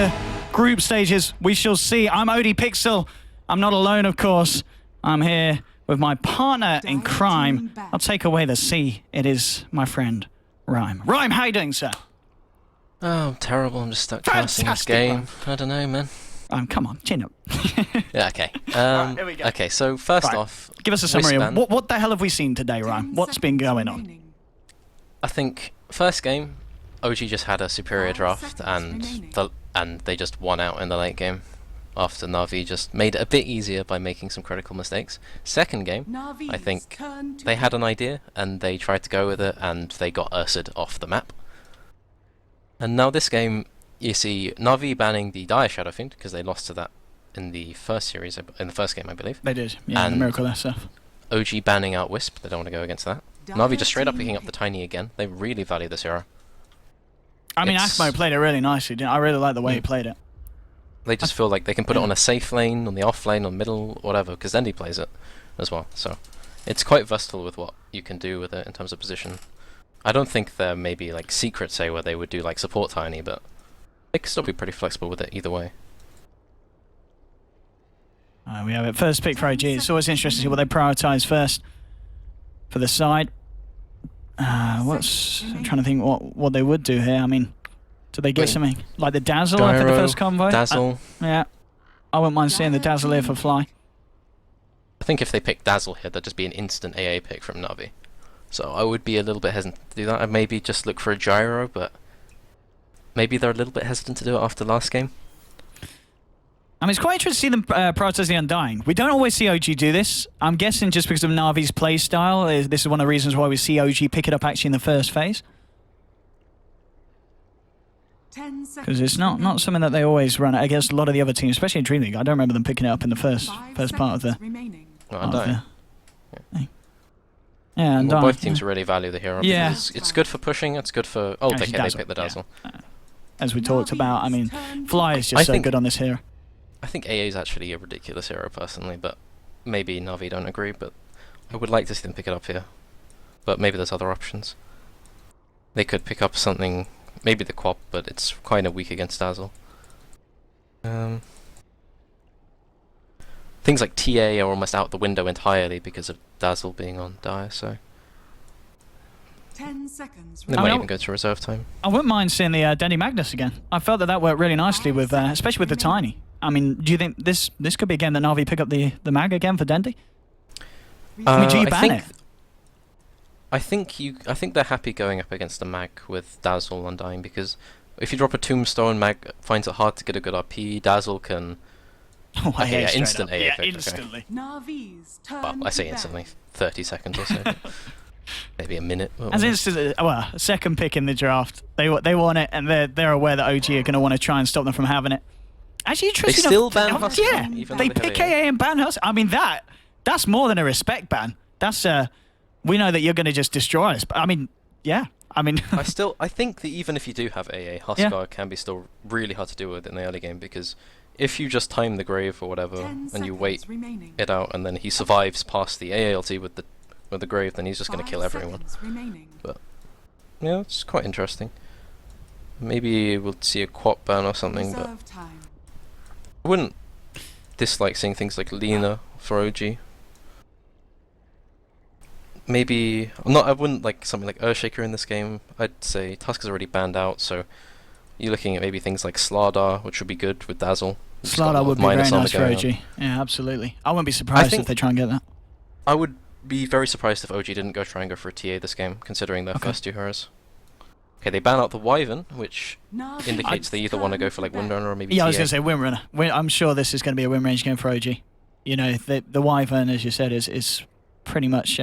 the group stages. We shall see. I'm ODPixel. I'm not alone, of course. I'm here with my partner in crime. I'll take away the C. It is my friend, Rhyme. Rhyme, how you doing, sir? Oh, I'm terrible. I'm just stuck casting this game. I don't know, man. Come on, chin up. Yeah, okay. Right, here we go. Okay, so first off... Give us a summary of what the hell have we seen today, Rhyme? What's been going on? I think first game, OG just had a superior draft and they just won out in the late game after Navi just made it a bit easier by making some critical mistakes. Second game, I think they had an idea and they tried to go with it and they got Ursid off the map. And now this game, you see Navi banning the Dire Shadow Fiend because they lost to that in the first series, in the first game, I believe. They did, yeah, and the Miracle SF. OG banning out Wisp, they don't want to go against that. Navi just straight up picking up the Tiny again. They really value this hero. I mean, Akmo played it really nicely, didn't I? really like the way he played it. They just feel like they can put it on a safe lane, on the off lane, on middle, whatever, because Dendy plays it as well. So it's quite versatile with what you can do with it in terms of position. I don't think there may be like secrets, say, where they would do like support Tiny, but they could still be pretty flexible with it either way. We have it. First pick for OG. It's always interesting to see what they prioritise first for the side. I'm trying to think what they would do here. I mean, do they get something like the Dazzle after the first convo? Dazzle. Yeah. I wouldn't mind seeing the Dazzle here for Fly. I think if they pick Dazzle here, that'd just be an instant AA pick from Navi. So I would be a little bit hesitant to do that. I'd maybe just look for a Gyro, but maybe they're a little bit hesitant to do it after last game. I mean, it's quite interesting to see them prioritise the Undying. We don't always see OG do this. I'm guessing just because of Navi's play style. This is one of the reasons why we see OG pick it up actually in the first phase. Because it's not something that they always run against a lot of the other teams, especially in Dream League. I don't remember them picking it up in the first part of the... Undying. Yeah, well, both teams really value the hero. Yeah. Because it's good for pushing, it's good for... Oh, they pick the Dazzle. Yeah. As we talked about, I mean, Fly is just so good on this hero. I think AA is actually a ridiculous hero personally, but maybe Navi don't agree, but I would like to see them pick it up here. But maybe there's other options. They could pick up something, maybe the Quap, but it's kind of weak against Dazzle. Things like TA are almost out the window entirely because of Dazzle being on Dire, so... 10 seconds. They might even go to reserve time. I wouldn't mind seeing the Dendy Magnus again. I felt that worked really nicely with, especially with the Tiny. I mean, do you think this could be a game that Navi pick up the Mag again for Dendy? I mean, do you ban it? I think they're happy going up against the Mag with Dazzle Undying because if you drop a Tombstone, Mag finds it hard to get a good RP. Dazzle can. Oh, okay, yeah, instant AA. Yeah, effect, instantly. Okay. Well, I say instantly, 30 seconds or so. Maybe a minute. As instant, well, second pick in the draft. They want it, and they're aware that OG are going to want to try and stop them from having it. Actually, interesting. They still ban Husker. Yeah, they pick AA and ban Husker. I mean, that's more than a respect ban. That's we know that you're going to just destroy us. But I mean, yeah. I mean, I think that even if you do have AA, Husker can be still really hard to deal with in the early game because if you just time the Grave or whatever and you wait it out and then he survives past the AALT with the Grave, then he's just going to kill everyone. But yeah, it's quite interesting. Maybe we'll see a Quap ban or something, but I wouldn't dislike seeing things like Lena for OG. Maybe I wouldn't like something like Earthshaker in this game. I'd say Tuska's already banned out, so you're looking at maybe things like Slardar, which would be good with Dazzle. Slardar would be very nice for OG. Yeah, absolutely. I wouldn't be surprised if they try and get that. I would be very surprised if OG didn't try and go for a TA this game, considering their first two heroes. Okay, they ban out the Wyvern, which indicates they either want to go for like Windrunner or maybe TA. I was going to say Windrunner. I'm sure this is going to be a win range game for OG. You know, the Wyvern, as you said, is pretty much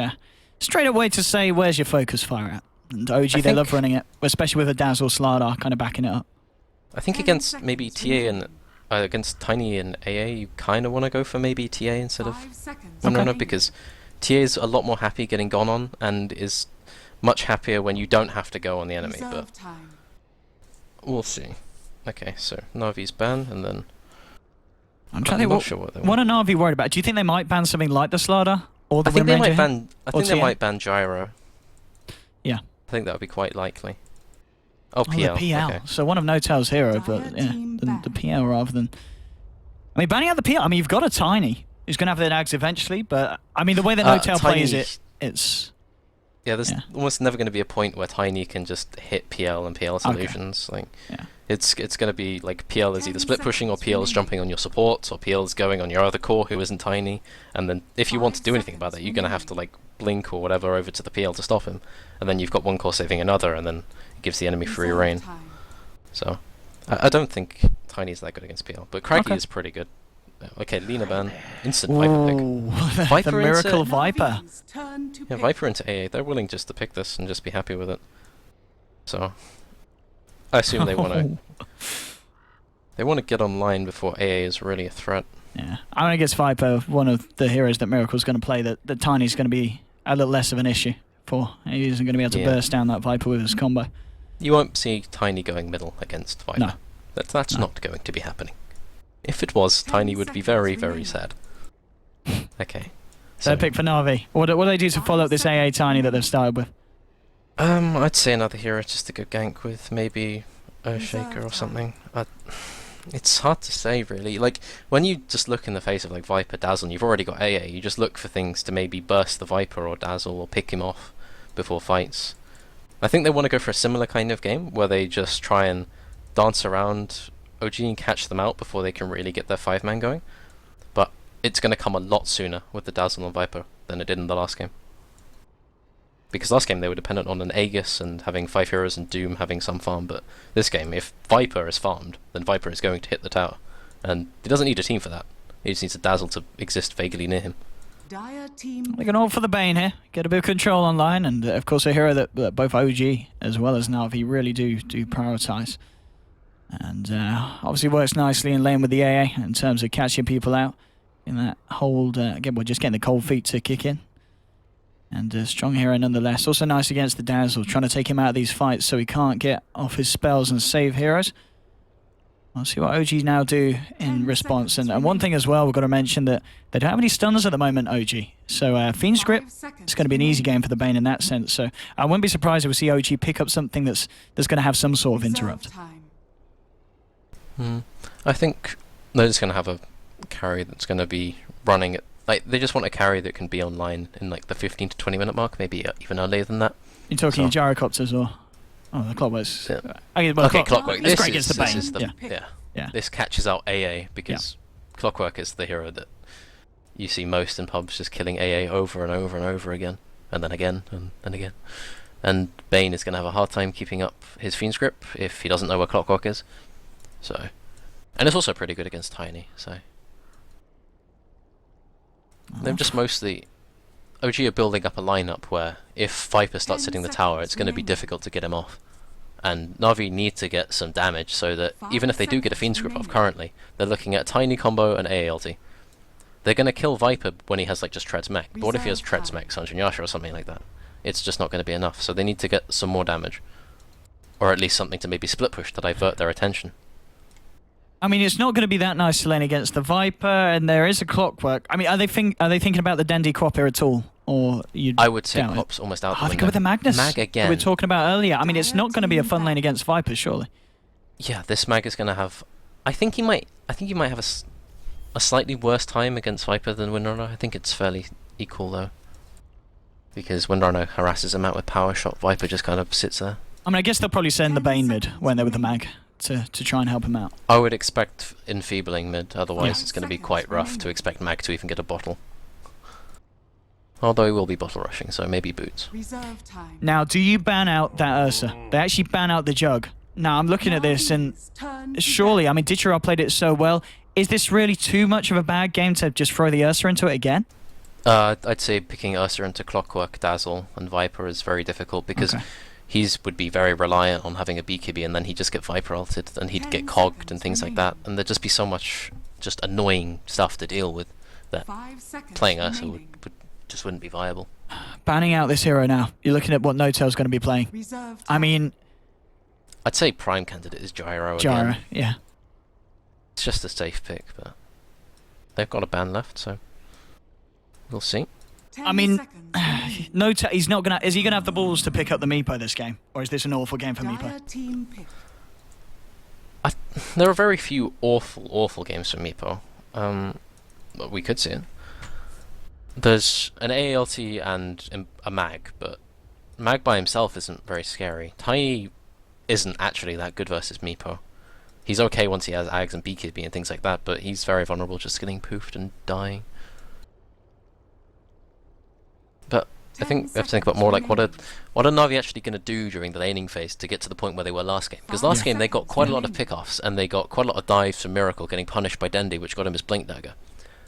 straight away to say, where's your focus fire at? And OG, they love running it, especially with a Dazzle Slardar kind of backing it up. I think against maybe TA and against Tiny and AA, you kind of want to go for maybe TA instead of Windrunner because TA is a lot more happy getting gone on and is much happier when you don't have to go on the enemy, but we'll see. Okay, so Navi's ban, and then I'm not sure what are Navi worried about? Do you think they might ban something like the Slardar or the Wind Ranger? I think they might ban Gyro. Yeah, I think that would be quite likely. Oh, Oh, the PL. PL. Okay. So one of No-Tail's hero, but yeah, the PL rather than... I mean, banning out the PL, I mean, you've got a Tiny who's going to have the nags eventually, but I mean, the way that No-Tail plays it, it's... Yeah, there's almost never going to be a point where Tiny can just hit PL and PL solutions. Like, it's going to be like PL is either split pushing, or PL is jumping on your support, or PL is going on your other core who isn't Tiny. And then if you want to do anything about that, you're going to have to like blink or whatever over to the PL to stop him. And then you've got one core saving another, and then it gives the enemy free reign. So I don't think Tiny's that good against PL, but Craggy is pretty good. Okay, Lena ban, instant Viper pick. Viper the miracle into, Viper. Yeah, Viper into AA. They're willing just to pick this and just be happy with it. So I assume they want to get online before AA is really a threat. Yeah, I mean, against Viper, one of the heroes that Miracle's going to play, that Tiny's going to be a little less of an issue for. He isn't going to be able to burst down that Viper with his combo. You won't see Tiny going middle against Viper. No. That's not going to be happening. If it was, Tiny would be very, very sad. Okay. So pick for Navi. What do they do to follow up this AA Tiny that they've started with? I'd say another hero just to go gank with, maybe Earthshaker or something. It's hard to say, really. Like, when you just look in the face of like Viper, Dazzle, and you've already got AA, you just look for things to maybe burst the Viper or Dazzle or pick him off before fights. I think they want to go for a similar kind of game, where they just try and dance around OG and catch them out before they can really get their 5-man going. But it's going to come a lot sooner with the Dazzle and Viper than it did in the last game. Because last game they were dependent on an Aegis and having 5 heroes and Doom having some farm, but this game, if Viper is farmed, then Viper is going to hit the tower. And he doesn't need a team for that. He just needs a Dazzle to exist vaguely near him. They're going all for the Bane here. Get a bit of control online, and of course a hero that both OG as well as Navi really do prioritise. And obviously works nicely in lane with the AA in terms of catching people out in that hold. Again, we're just getting the cold feet to kick in. And a strong hero nonetheless. Also nice against the Dazzle, trying to take him out of these fights so he can't get off his spells and save heroes. We'll see what OG now do in response. And one thing as well, we've got to mention that they don't have any stunners at the moment, OG. So Fiend's Grip, it's going to be an easy game for the Bane in that sense. So I wouldn't be surprised if we see OG pick up something that's going to have some sort of interrupt. I think they're just going to have a carry that's going to be running at, like, they just want a carry that can be online in like the 15 to 20 minute mark, maybe even earlier than that. You're talking gyrocopters or... Oh, the Clockwork's... Yeah. Okay, Clockwork. It's great against the Bane. Yeah. This catches out AA because Clockwork is the hero that you see most in pubs, just killing AA over and over and over again, and then again, and again. And Bane is going to have a hard time keeping up his Fiend's Grip if he doesn't know where Clockwork is. So, and it's also pretty good against Tiny, so... They're just mostly... OG are building up a lineup where if Viper starts hitting the tower, it's going to be difficult to get him off. And Navi need to get some damage so that even if they do get a Fiend's Grip off currently, they're looking at a Tiny combo and AALT. They're going to kill Viper when he has like just Treads Mech, but what if he has Treads Mech, Sanjin Yasha or something like that? It's just not going to be enough, so they need to get some more damage. Or at least something to maybe split push to divert their attention. I mean, it's not going to be that nice to lane against the Viper, and there is a Clockwork. I mean, are they thinking about the Dendi Quap here at all? Or I would say Quap's almost out the window. They go with the Magnus. Mag again. We were talking about earlier. I mean, it's not going to be a fun lane against Viper, surely. Yeah, this Mag is going to have... I think he might have a slightly worse time against Viper than Windrunner. I think it's fairly equal, though. Because Windrunner harasses him out with Power Shot. Viper just kind of sits there. I mean, I guess they'll probably send the Bane mid when they're with the Mag to try and help him out. I would expect enfeebling mid, otherwise it's going to be quite rough to expect Mag to even get a bottle. Although he will be bottle rushing, so maybe boots. Now, do you ban out that Ursa? They actually ban out the Jug. Now, I'm looking at this, and surely, I mean, Ditcheral played it so well. Is this really too much of a bad game to just throw the Ursa into it again? I'd say picking Ursa into Clockwork, Dazzle, and Viper is very difficult because would be very reliant on having a BKB, and then he'd just get Viper ulted, and he'd get cogged and things like that, and there'd just be so much just annoying stuff to deal with that playing Ursa wouldn't be viable. Banning out this hero now. You're looking at what No-Tail's going to be playing. I mean... I'd say prime candidate is Gyro again. Yeah. It's just a safe pick, but they've got a ban left, so we'll see. I mean, no, he's not gonna. Is he gonna have the balls to pick up the Meepo this game, or is this an awful game for Meepo? There are very few awful games for Meepo. But we could see it. There's an AALT and a Mag, but Mag by himself isn't very scary. Tiny isn't actually that good versus Meepo. He's okay once he has Ags and BKB and things like that, but he's very vulnerable just getting poofed and dying. But I think we have to think about more like what are Navi actually going to do during the laning phase to get to the point where they were last game? Because last game they got quite a lot of pickoffs and they got quite a lot of dives from Miracle getting punished by Dendi, which got him his Blink Dagger.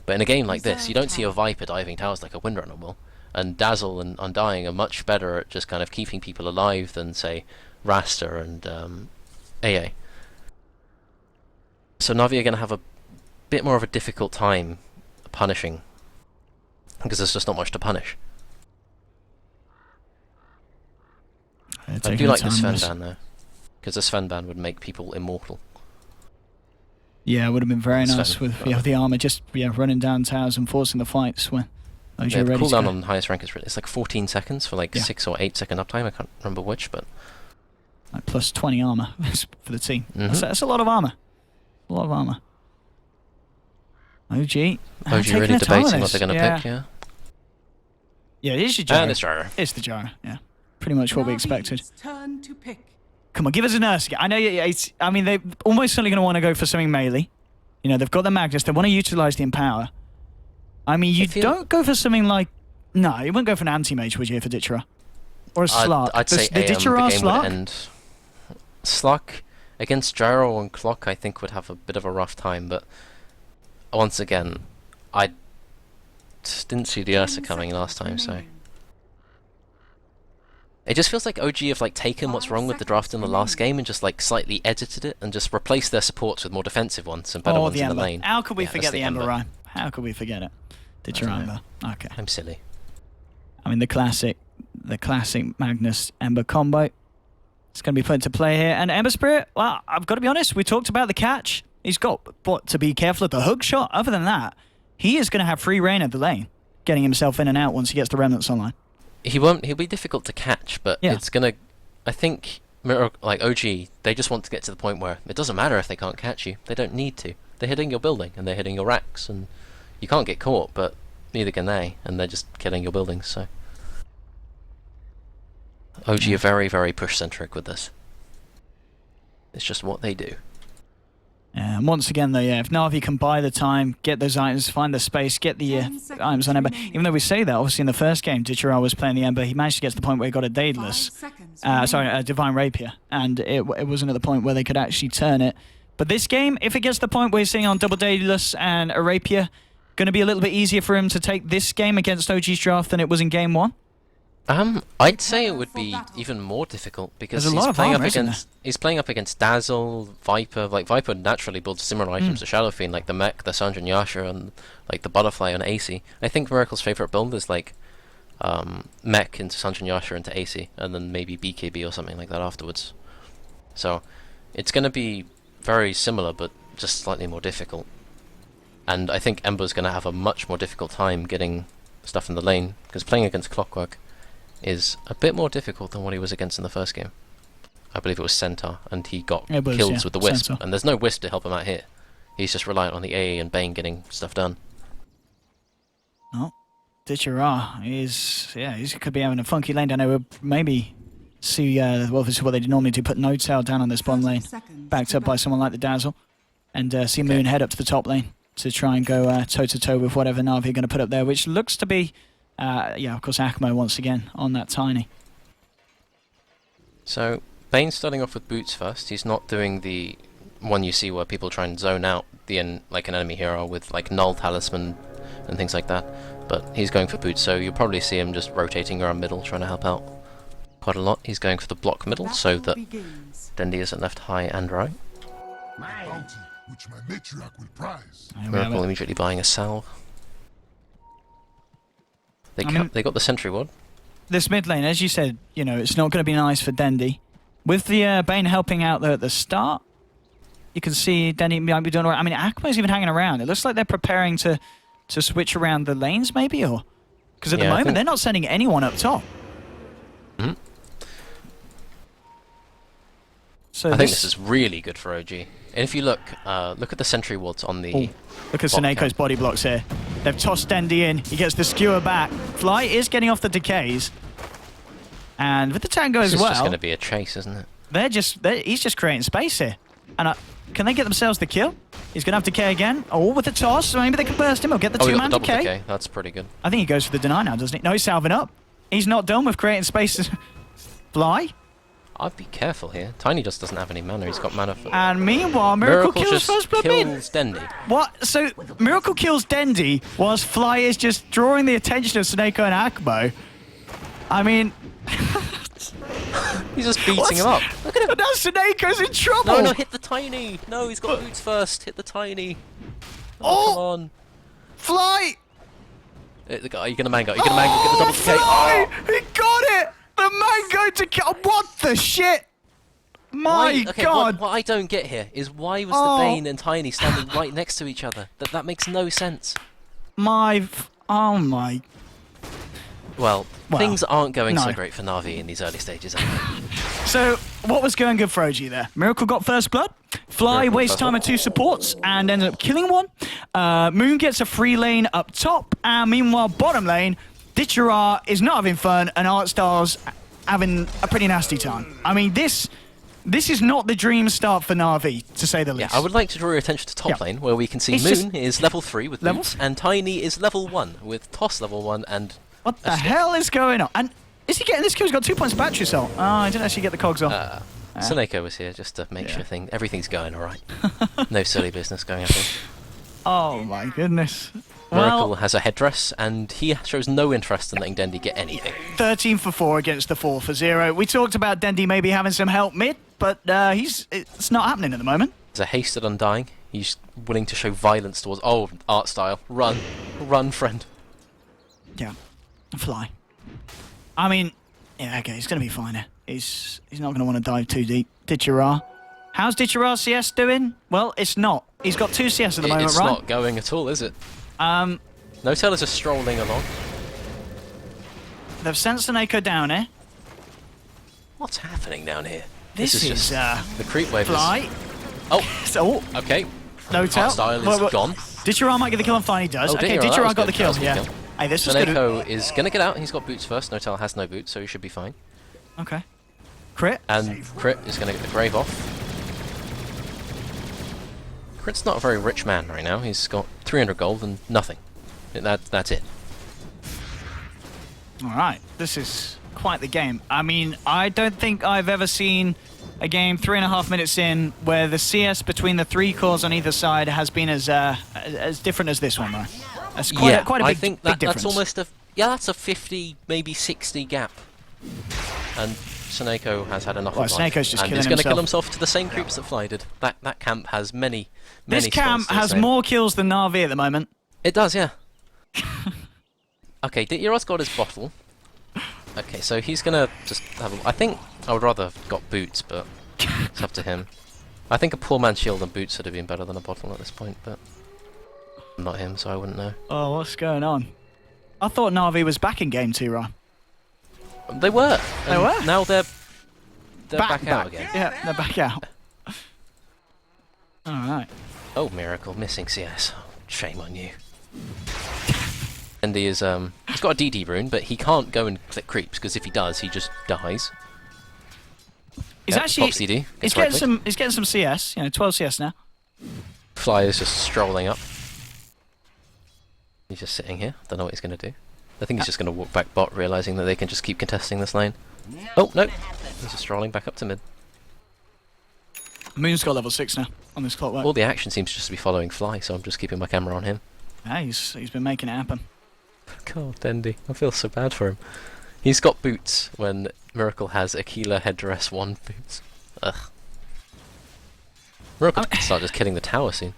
But in a game like this, you don't see a Viper diving towers like a Windrunner will. And Dazzle and Undying are much better at just kind of keeping people alive than, say, Rasta and AA. So Navi are going to have a bit more of a difficult time punishing, because there's just not much to punish. I do like the Sven ban though, because the Sven ban would make people immortal. Yeah, it would have been very nice with the armor just running down towers and forcing the fights when OG the ready to cooldown go. on highest rank is it's like 14 seconds for like 6 or 8 second uptime. I can't remember which, but like plus 20 armor for the team. That's a lot of armor. A lot of armor. OG really debating what they're going to pick. Yeah, it is your gyro. And it's gyro. It's the gyro. Yeah, pretty much what we expected. Turn to pick. Come on, give us a nurse again. I know. I mean, they're almost certainly going to want to go for something melee. You know, they've got the Magnus. They want to utilize the Empower. I mean, you don't go for something like... No, you wouldn't go for an anti-mage, would you, for Ditchera? Or a Slark? I'd say the Ditchera game Slark? would end. Slark against Gyro and Clock, I think, would have a bit of a rough time, but once again, I just didn't see the Ursa coming last time, so... It just feels like OG have like taken what's wrong with the draft in the last game and just like slightly edited it and just replaced their supports with more defensive ones and better ones in the lane. How could we forget the Ember Rhyme? How could we forget it? Did you remember? Okay. I'm silly. I mean, the classic Magnus Ember combo. It's going to be put into play here. And Ember Spirit, well, I've got to be honest, we talked about the catch. He's got to be careful of the hook shot. Other than that, he is going to have free reign of the lane, getting himself in and out once he gets the remnants online. He'll be difficult to catch, but it's gonna... I think, like OG, they just want to get to the point where it doesn't matter if they can't catch you. They don't need to. They're hitting your building, and they're hitting your racks, and you can't get caught, but neither can they, and they're just killing your buildings, so... OG are very, very push-centric with this. It's just what they do. And once again, though, if Navi can buy the time, get those items, find the space, get the items on Ember. Even though we say that, obviously in the first game, Ditchera was playing the Ember. He managed to get to the point where he got a Daedalus. A Divine Rapier. And it wasn't at the point where they could actually turn it. But this game, if it gets to the point where he's sitting on double Daedalus and a Rapier, going to be a little bit easier for him to take this game against OG's draft than it was in game 1? I'd say it would be even more difficult because he's playing up against Dazzle, Viper. Like Viper naturally builds similar items to Shadow Fiend, like the Mech, the Sanjin Yasha, and like the Butterfly on AC. I think Miracle's favorite build is like Mech into Sanjin Yasha into AC, and then maybe BKB or something like that afterwards. So it's going to be very similar, but just slightly more difficult. And I think Ember's going to have a much more difficult time getting stuff in the lane because playing against Clockwork is a bit more difficult than what he was against in the first game. I believe it was Centaur, and he got kills with the Wisp, and there's no Wisp to help him out here. He's just reliant on the AA and Bane getting stuff done. Oh, Ditchera he could be having a funky lane down there. We'll maybe see, well, this is what they normally do, put No Tail down on this bottom lane, backed up by someone like the Dazzle, and see Moon head up to the top lane to try and go toe-to-toe with whatever Navi are going to put up there, which looks to be... of course, Akmo once again on that Tiny. So, Bane's starting off with Boots first. He's not doing the one you see where people try and zone out like an enemy hero with like Null Talisman and things like that. But he's going for Boots, so you'll probably see him just rotating around middle, trying to help out quite a lot. He's going for the block middle so that Dendi isn't left high and right. Miracle immediately buying a salve. They got the sentry ward. This mid lane, as you said, it's not going to be nice for Dendi. With the Bane helping out there at the start, you can see Dendi might be doing alright. I mean, Akmo's even hanging around. It looks like they're preparing to switch around the lanes, maybe, or Because at the moment, they're not sending anyone up top. Hmm. So I think this is really good for OG. And if you look at the sentry wards on the... Ooh, look at Seneco's body blocks here. They've tossed Dendy in. He gets the skewer back. Fly is getting off the decays. And with the tango as well... This is just going to be a chase, isn't it? He's just creating space here. And can they get themselves the kill? He's going to have decay again. Oh, with the toss. So maybe they can burst him. He'll get the two-man decay. That's pretty good. I think he goes for the deny now, doesn't he? No, he's salving up. He's not done with creating space. Fly. I'd be careful here. Tiny just doesn't have any mana. He's got mana for... And meanwhile, Miracle kills first blood mid. kills Dendy. What? So, Miracle kills Dendy whilst Fly is just drawing the attention of Seneko and Akbo. I mean... He's just beating him up. Look at him. Now Seneco's in trouble. No, hit the Tiny. No, he's got boots first. Hit the Tiny. Oh, come on. Fly. Hit the guy. You're going to mango. You're going to mango. Get the double decay. Fly. He got it. The mango to kill. What the shit? My God. What I don't get here is why was the Bane and Tiny standing right next to each other? That makes no sense. Oh my. Well, things aren't going so great for Navi in these early stages, are they? So, what was going good for OG there? Miracle got first blood. Fly wastes time on 2 supports and ends up killing one. Moon gets a free lane up top. And meanwhile, bottom lane, Ditchera is not having fun and Artstar's having a pretty nasty time. I mean, this is not the dream start for Navi, to say the least. Yeah, I would like to draw your attention to top lane, where we can see Moon is level 3 with boots, and Tiny is level 1 with Toss level 1 and... What the hell is going on? And is he getting this kill? He's got 2 points of battery cell. Oh, I didn't actually get the cogs off. Seneko was here just to make sure everything's going alright. No silly business going on here. Oh my goodness. Miracle has a headdress, and he shows no interest in letting Dendy get anything. 13 for 4 against the 4 for 0. We talked about Dendy maybe having some help mid, but it's not happening at the moment. There's a hasted undying. He's willing to show violence towards... Oh, art style. Run. Run, friend. Yeah. Fly. I mean, yeah, okay, he's going to be fine here. He's not going to want to dive too deep. Ditchera. How's Ditchera's CS doing? Well, it's not. He's got 2 CS at the moment, right? It's not going at all, is it? No-Tail is just strolling along. They've sent Seneko down here. What's happening down here? This is just the creep wave. Fly. Oh, okay. No-Tail. Art style is gone. Ditchera might get the kill on Fine, he does. Okay, Ditchera got the kill, yeah. Hey, this was good. Seneko is going to get out. He's got boots first. No-Tail has no boots, so he should be fine. Okay. Crit. And Crit is going to get the grave off. Crit's not a very rich man right now. He's got 300 gold and nothing. That's it. Alright, this is quite the game. I mean, I don't think I've ever seen a game 3.5 minutes in where the CS between the 3 cores on either side has been as different as this one, though. That's quite a big, I think big difference. That's almost that's a 50, maybe 60 gap. And Seneko has had enough of life. Seneco's just killing himself. And he's going to kill himself to the same creeps that Fly did. That camp has many This camp has more kills than Navi at the moment. It does, yeah. Okay, Ditchera's got his bottle. Okay, so he's going to just have I think I would rather have got boots, but it's up to him. I think a poor man's shield and boots would have been better than a bottle at this point, but I'm not him, so I wouldn't know. Oh, what's going on? I thought Navi was back in game 2, Ryan. They were. They were? Now they're back out again. Yeah, they're back out. Alright. Oh, Miracle, missing CS. Shame on you. And he is, he's got a DD rune, but he can't go and click creeps, because if he does, he just dies. He's actually... CD, he's getting some CS, 12 CS now. Fly is just strolling up. He's just sitting here, don't know what he's going to do. I think he's just going to walk back bot, realising that they can just keep contesting this lane. Oh, no! He's just strolling back up to mid. Moon's got level 6 now on this clockwork. All the action seems just to be following Fly, so I'm just keeping my camera on him. Yeah, he's been making it happen. God, Dendy. I feel so bad for him. He's got boots when Miracle has Aquila headdress 1 boots. Ugh. Miracle can start just killing the tower soon.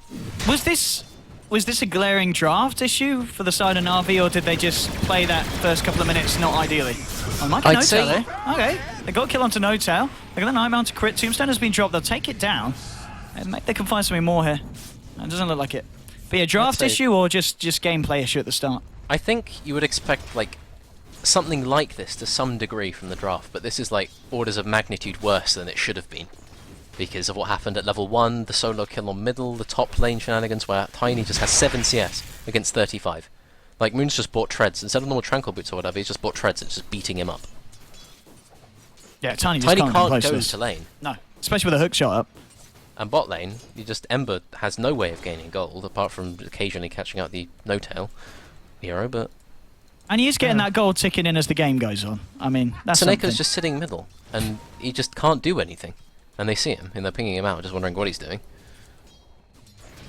Was this a glaring draft issue for the side of Navi, or did they just play that first couple of minutes not ideally? Oh, might be No-Tail there. Okay, they got a kill onto No-Tail. They got the Nightmare to crit. Tombstone has been dropped. They'll take it down. And maybe they can find something more here. It doesn't look like it. But yeah, draft issue or just gameplay issue at the start? I think you would expect like something like this to some degree from the draft, but this is like orders of magnitude worse than it should have been. Because of what happened at level 1, the solo kill on middle, the top lane shenanigans where Tiny just has 7 CS against 35. Like, Moon's just bought treads. Instead of normal tranquil boots or whatever, he's just bought treads and it's just beating him up. Yeah, Tiny just Tiny can't can't go go this. to lane. No, especially with a hook shot up. And bot lane, Ember has no way of gaining gold, apart from occasionally catching out the no-tail hero, but... And he is getting that gold ticking in as the game goes on. I mean, that's something. Seneca's just sitting middle, and he just can't do anything. And they see him, and they're pinging him out, just wondering what he's doing.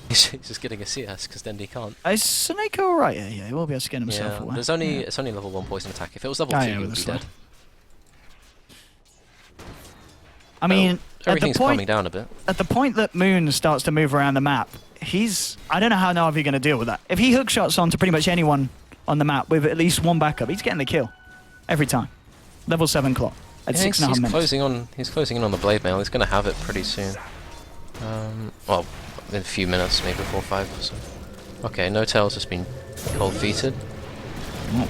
He's just getting a CS, because Dendi can't. Is Seneca alright? Yeah, he will be able to get himself Yeah, away. it's only level 1 poison attack. If it was level 2, he would be dead. I mean, everything's calming down a bit. At the point that Moon starts to move around the map, I don't know how Navi going to deal with that. If he hook shots onto pretty much anyone on the map with at least one backup, he's getting the kill. Every time. Level 7 clock. At 6.5 minutes. He's closing in on the blade mail. He's going to have it pretty soon. Well, in a few minutes, maybe 4 or 5 or so. Okay, no tail's just been cold feeted.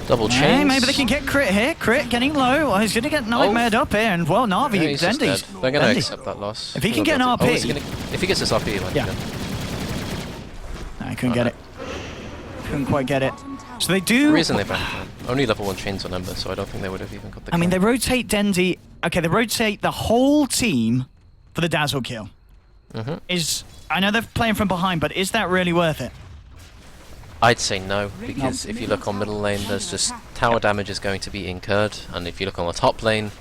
Double chains. Maybe they can get crit here. Crit getting low. Oh, he's going to get nightmared up here. And well, Navi, Dendi's. They're going to accept that loss. If he can get an RP. If he gets this RP, he might yeah. No, he couldn't get it. Couldn't quite get it. So they do... The reason they banned him. Only level 1 chains on Ember, so I don't think they would have even got the kill. I mean, they rotate Dendi... Okay, they rotate the whole team for the dazzle kill. I know they're playing from behind, but is that really worth it? I'd say no, because if you look on middle lane, there's just tower damage is going to be incurred, and if you look on the top lane,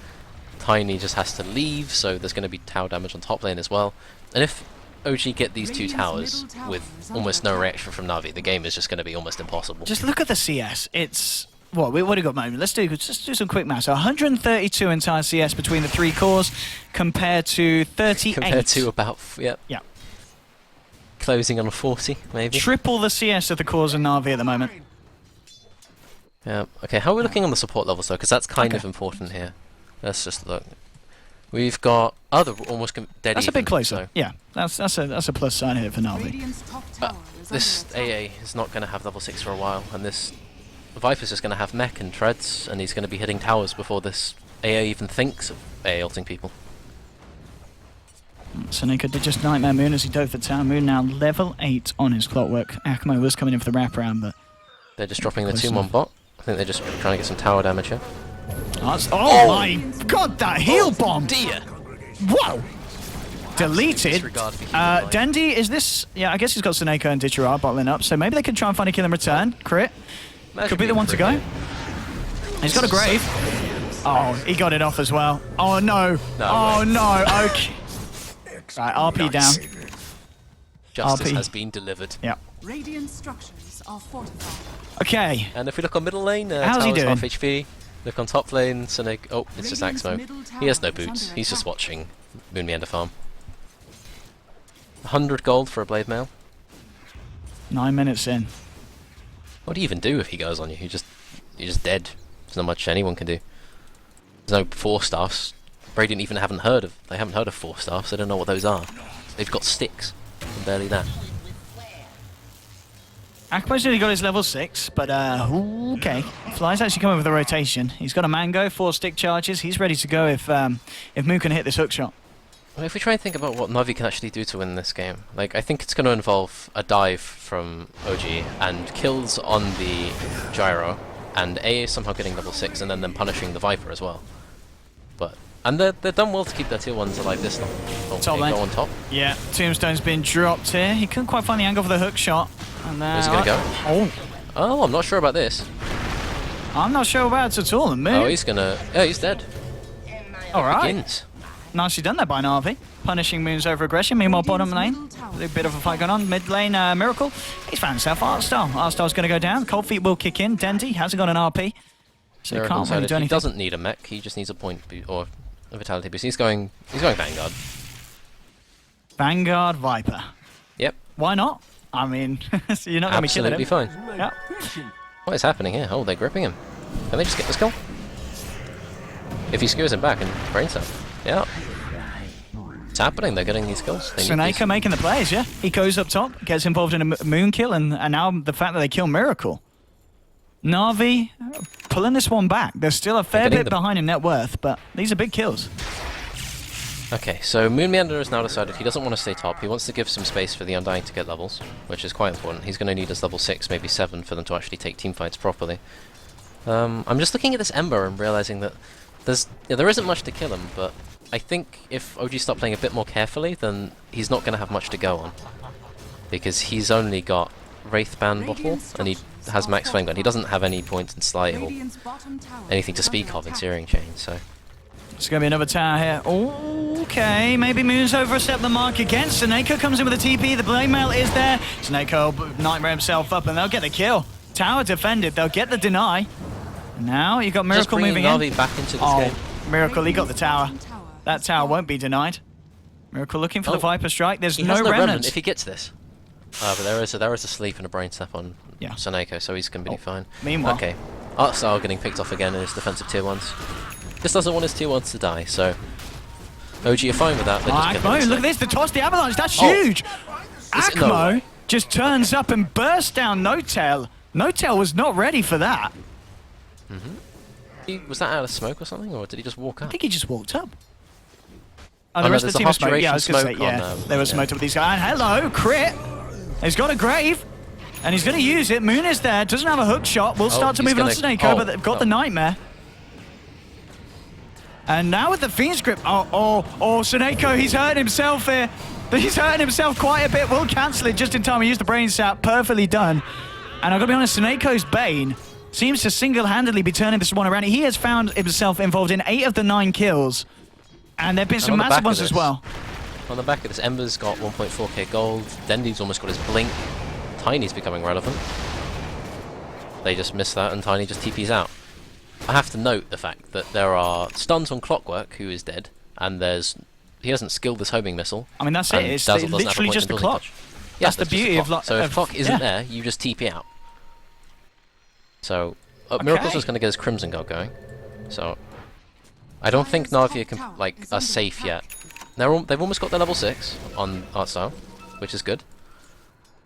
Tiny just has to leave, so there's going to be tower damage on top lane as well. And if OG get these 2 towers with almost no reaction from Navi, the game is just going to be almost impossible. Just look at the CS. It's... What have we got, moment? Let's do some quick math. So 132 entire CS between the 3 cores compared to 38. Compared to about... Yeah. Closing on 40, maybe. Triple the CS of the cores in Navi at the moment. Yeah. Okay, how are we looking on the support levels, though? Because that's kind of important here. Let's just look. We've got other almost dead. That's a bit closer. So. Yeah, that's a plus sign here for Navi. This AA is not going to have level 6 for a while, and this Viper's just going to have mech and treads, and he's going to be hitting towers before this AA even thinks of AA ulting people. Seneca did just Nightmare Moon as he dove for tower. Moon now level 8 on his clockwork. Akamo was coming in for the wraparound, but... They're just dropping the 2-1 bot. I think they're just trying to get some tower damage here. Oh my god, that heal bomb! Dear! Whoa! Deleted. Dendi, is this... Yeah, I guess he's got Seneca and Ditchera bottling up, so maybe they could try and find a kill in return. Crit. Could be the one to go. He's got a grave. Oh, he got it off as well. Oh no. Oh no, okay. Right, RP down. Justice RP has been delivered. Yeah. Radiant structures are fortified. Okay. And if we look on middle lane, how's he doing? Half HP. Look on top lane, Seneca. Oh, it's just Axmo. He has no boots. He's just watching Moon Meander farm. 100 gold for a blade mail. 9 minutes in. What do you even do if he goes on you? You're just dead. There's not much anyone can do. There's no 4 staffs. Radiant even haven't heard of 4 staffs. They don't know what those are. They've got sticks, and barely that. Akmo's only got his level 6, but okay. Fly's actually coming with a rotation. He's got a mango, 4 stick charges. He's ready to go if Moon can hit this hook shot. Well, if we try and think about what Navi can actually do to win this game, like I think it's going to involve a dive from OG and kills on the gyro, and AA somehow getting level 6 and then them punishing the Viper as well. And they've done well to keep their tier 1s alive this long. Oh, go on top. Yeah, Tombstone's been dropped here. He couldn't quite find the angle for the hook shot. And where's he going to go? Oh, I'm not sure about this. I'm not sure about it at all. Moon. Oh, he's dead. Alright. Begins. Nicely done there by Navi. Punishing Moon's over-aggression. Meanwhile, bottom lane, a bit of a fight going on. Mid lane, Miracle. He's found himself Artstar. Artstar's going to go down. Cold Feet will kick in. Dendi hasn't got an RP. So he can't really do anything. He doesn't need a mech. He just needs a point or a vitality boost. He's going Vanguard. Vanguard Viper. Yep. Why not? I mean, so you're not going to be killing him. Absolutely fine. Yep. What is happening here? Oh, they're gripping him. Can they just get this kill? If he skewers him back and brains him. Yeah. It's happening. They're getting these kills. Seneca making the plays, yeah. He goes up top, gets involved in a Moon kill, and now the fact that they kill Miracle. Navi pulling this one back. There's still a fair getting bit the- behind in net worth, but these are big kills. Okay, so Moon Meander has now decided he doesn't want to stay top. He wants to give some space for the Undying to get levels, which is quite important. He's going to need his level 6, maybe 7, for them to actually take teamfights properly. I'm just looking at this Ember and realizing that there isn't much to kill him, but I think if OG start playing a bit more carefully, then he's not going to have much to go on. Because he's only got Wraithband Bottle, and he has Max Flame Gun. He doesn't have any points in Sleight or anything to speak of in Searing Chain, so... It's going to be another tower here. Okay, maybe Moon's overstep the mark again. Sneko comes in with a TP. The blade mail is there. Sneko will Nightmare himself up and they'll get the kill. Tower defended. They'll get the deny. Now you've got Miracle moving in. Navi back into this game. Miracle, he got the tower. That tower won't be denied. Miracle looking for the Viper Strike. There's He no has no remnants. if he gets this. But there is a sleep and a brain step on Sneko, so he's going to be fine. Meanwhile. Okay. Artstar getting picked off again in his defensive tier 1s. Just doesn't want his tier 1s to die, so... OG are fine with that. Akmo, look at this, the toss, the avalanche, that's huge! Akmo just turns up and bursts down No-Tail. No-Tail was not ready for that. Was that out of smoke or something, or did he just walk up? I think he just walked up. Oh, Oh, the no, rest of there's the a team is smoke. half Yeah, I was going to say, duration yeah. smoke on, They were smoked up with these guys. And hello, crit! He's got a grave, and he's going to use it. Moon is there, doesn't have a hook shot. We'll start to move on to Sneko, but they've got the Nightmare. And now with the Fiend's Grip, Sneko, he's hurting himself here. He's hurting himself quite a bit. We'll cancel it just in time. He used the Brain Sap, perfectly done. And I've got to be honest, Sneko's Bane seems to single-handedly be turning this one around. He has found himself involved in 8 of the 9 kills. And there have been some massive ones as well. On the back of this, Ember's got 1.4k gold. Dendy's almost got his blink. Tiny's becoming relevant. They just miss that, and Tiny just TP's out. I have to note the fact that there are stuns on Clockwork, who is dead, and he hasn't skilled this homing missile. I mean, that's it. It's literally just the clock. Yeah, that's the beauty of... So if clock isn't there, you just TP out. So, Miracle's just going to get his Crimson Guard going. So, I don't think Navi are safe yet. They've almost got their level 6 on Artstyle, which is good.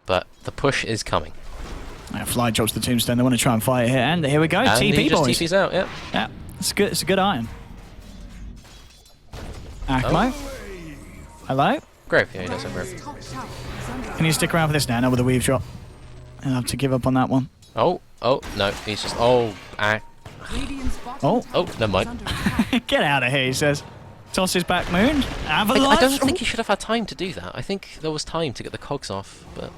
But the push is coming. Fly drops the tombstone. They want to try and fight it here, and here we go. And TP he just boys. TP's out. Yeah. Yeah, it's good. It's a good iron. Akmo. Hello. Grave. Yeah, he does have grave. Can you stick around for this now? No, with the weave drop. I'll have to give up on that one. Oh no, he's just never mind. Get out of here, he says. Tosses back Moon. Avalanche. I don't think he should have had time to do that. I think there was time to get the cogs off, but...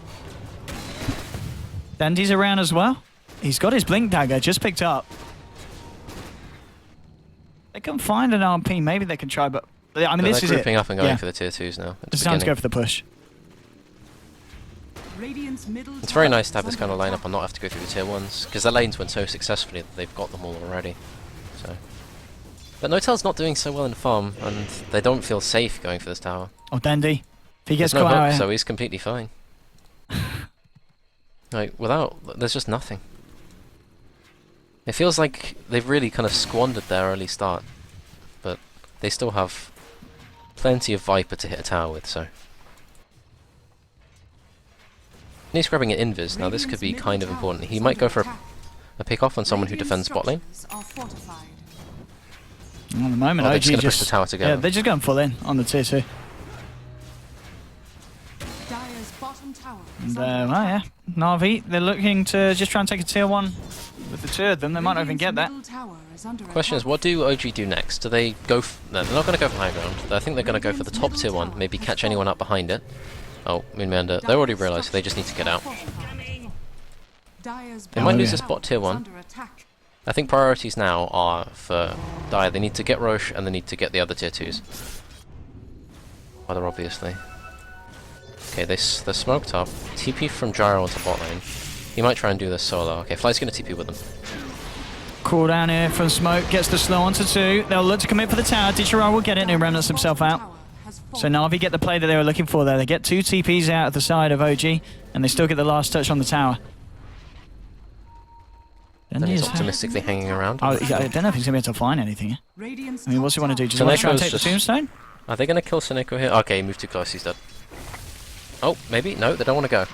Dandy's around as well. He's got his Blink Dagger just picked up. They can find an RP. Maybe they can try, but... I mean, this is it. They're grouping up and going for the tier 2s now. It's time to go for the push. It's very nice to have this kind of lineup and not have to go through the tier 1s, because their lanes went so successfully that they've got them all already. So... But No-Tail's not doing so well in farm, and they don't feel safe going for this tower. Oh, Dandy. If he gets There's no caught hook, out, so he's completely fine. There's just nothing. It feels like they've really kind of squandered their early start, but they still have plenty of Viper to hit a tower with, so... He's grabbing an invis. Now this could be kind of important. He might go for a pick-off on someone who defends bot lane. At the moment, they're OG just going to push the tower together. Yeah, they're just going full in on the tier 2. And, yeah. Navi, they're looking to just try and take a tier 1 with the 2 of them. They might not even get that. Question is, what do OG do next? Do they go... No, they're not going to go for high ground. I think they're going to go for the top tier 1, maybe catch anyone up behind it. Oh, Moonmander. They already realised, so they just need to get out. They might lose this bot tier 1. I think priorities now are for Dire. They need to get Roche and they need to get the other tier 2s. Rather obviously. Okay, they're smoked up. TP from Gyro onto bot lane. He might try and do this solo. Okay, Fly's going to TP with them. Cooldown here from Smoke. Gets the slow onto 2. They'll look to commit for the tower. Dichiro will get it. New Remnants himself out. So Navi get the play that they were looking for there. They get 2 TPs out at the side of OG, and they still get the last touch on the tower. Then he's optimistically hanging around. Oh, I don't know if he's going to be able to find anything. I mean, what's he want to do? Does he want to try and take the tombstone? Are they going to kill Sneko here? Okay, he moved too close, he's dead. Oh, maybe? No, they don't want to go.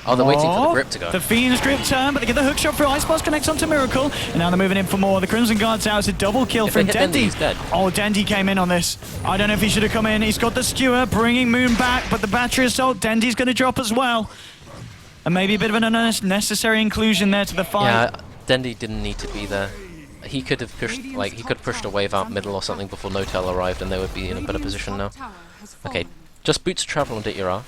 Oh, they're waiting for the grip to go. The Fiend's grip turn, but they get the hook shot through. Ice Blast connects onto Miracle, and now they're moving in for more. The Crimson Guard's out. It's a double kill If from they hit Dendy, Dendy. he's dead. Oh, Dendy came in on this. I don't know if he should have come in. He's got the skewer, bringing Moon back, but the battery assault, Dendy's going to drop as well. And maybe a bit of an unnecessary inclusion there to the fight. Yeah, Dendy didn't need to be there. He could have pushed, like, he could have pushed a wave out middle or something before No-Tail arrived, and they would be in a better position now. Okay, just boots travel on DRR.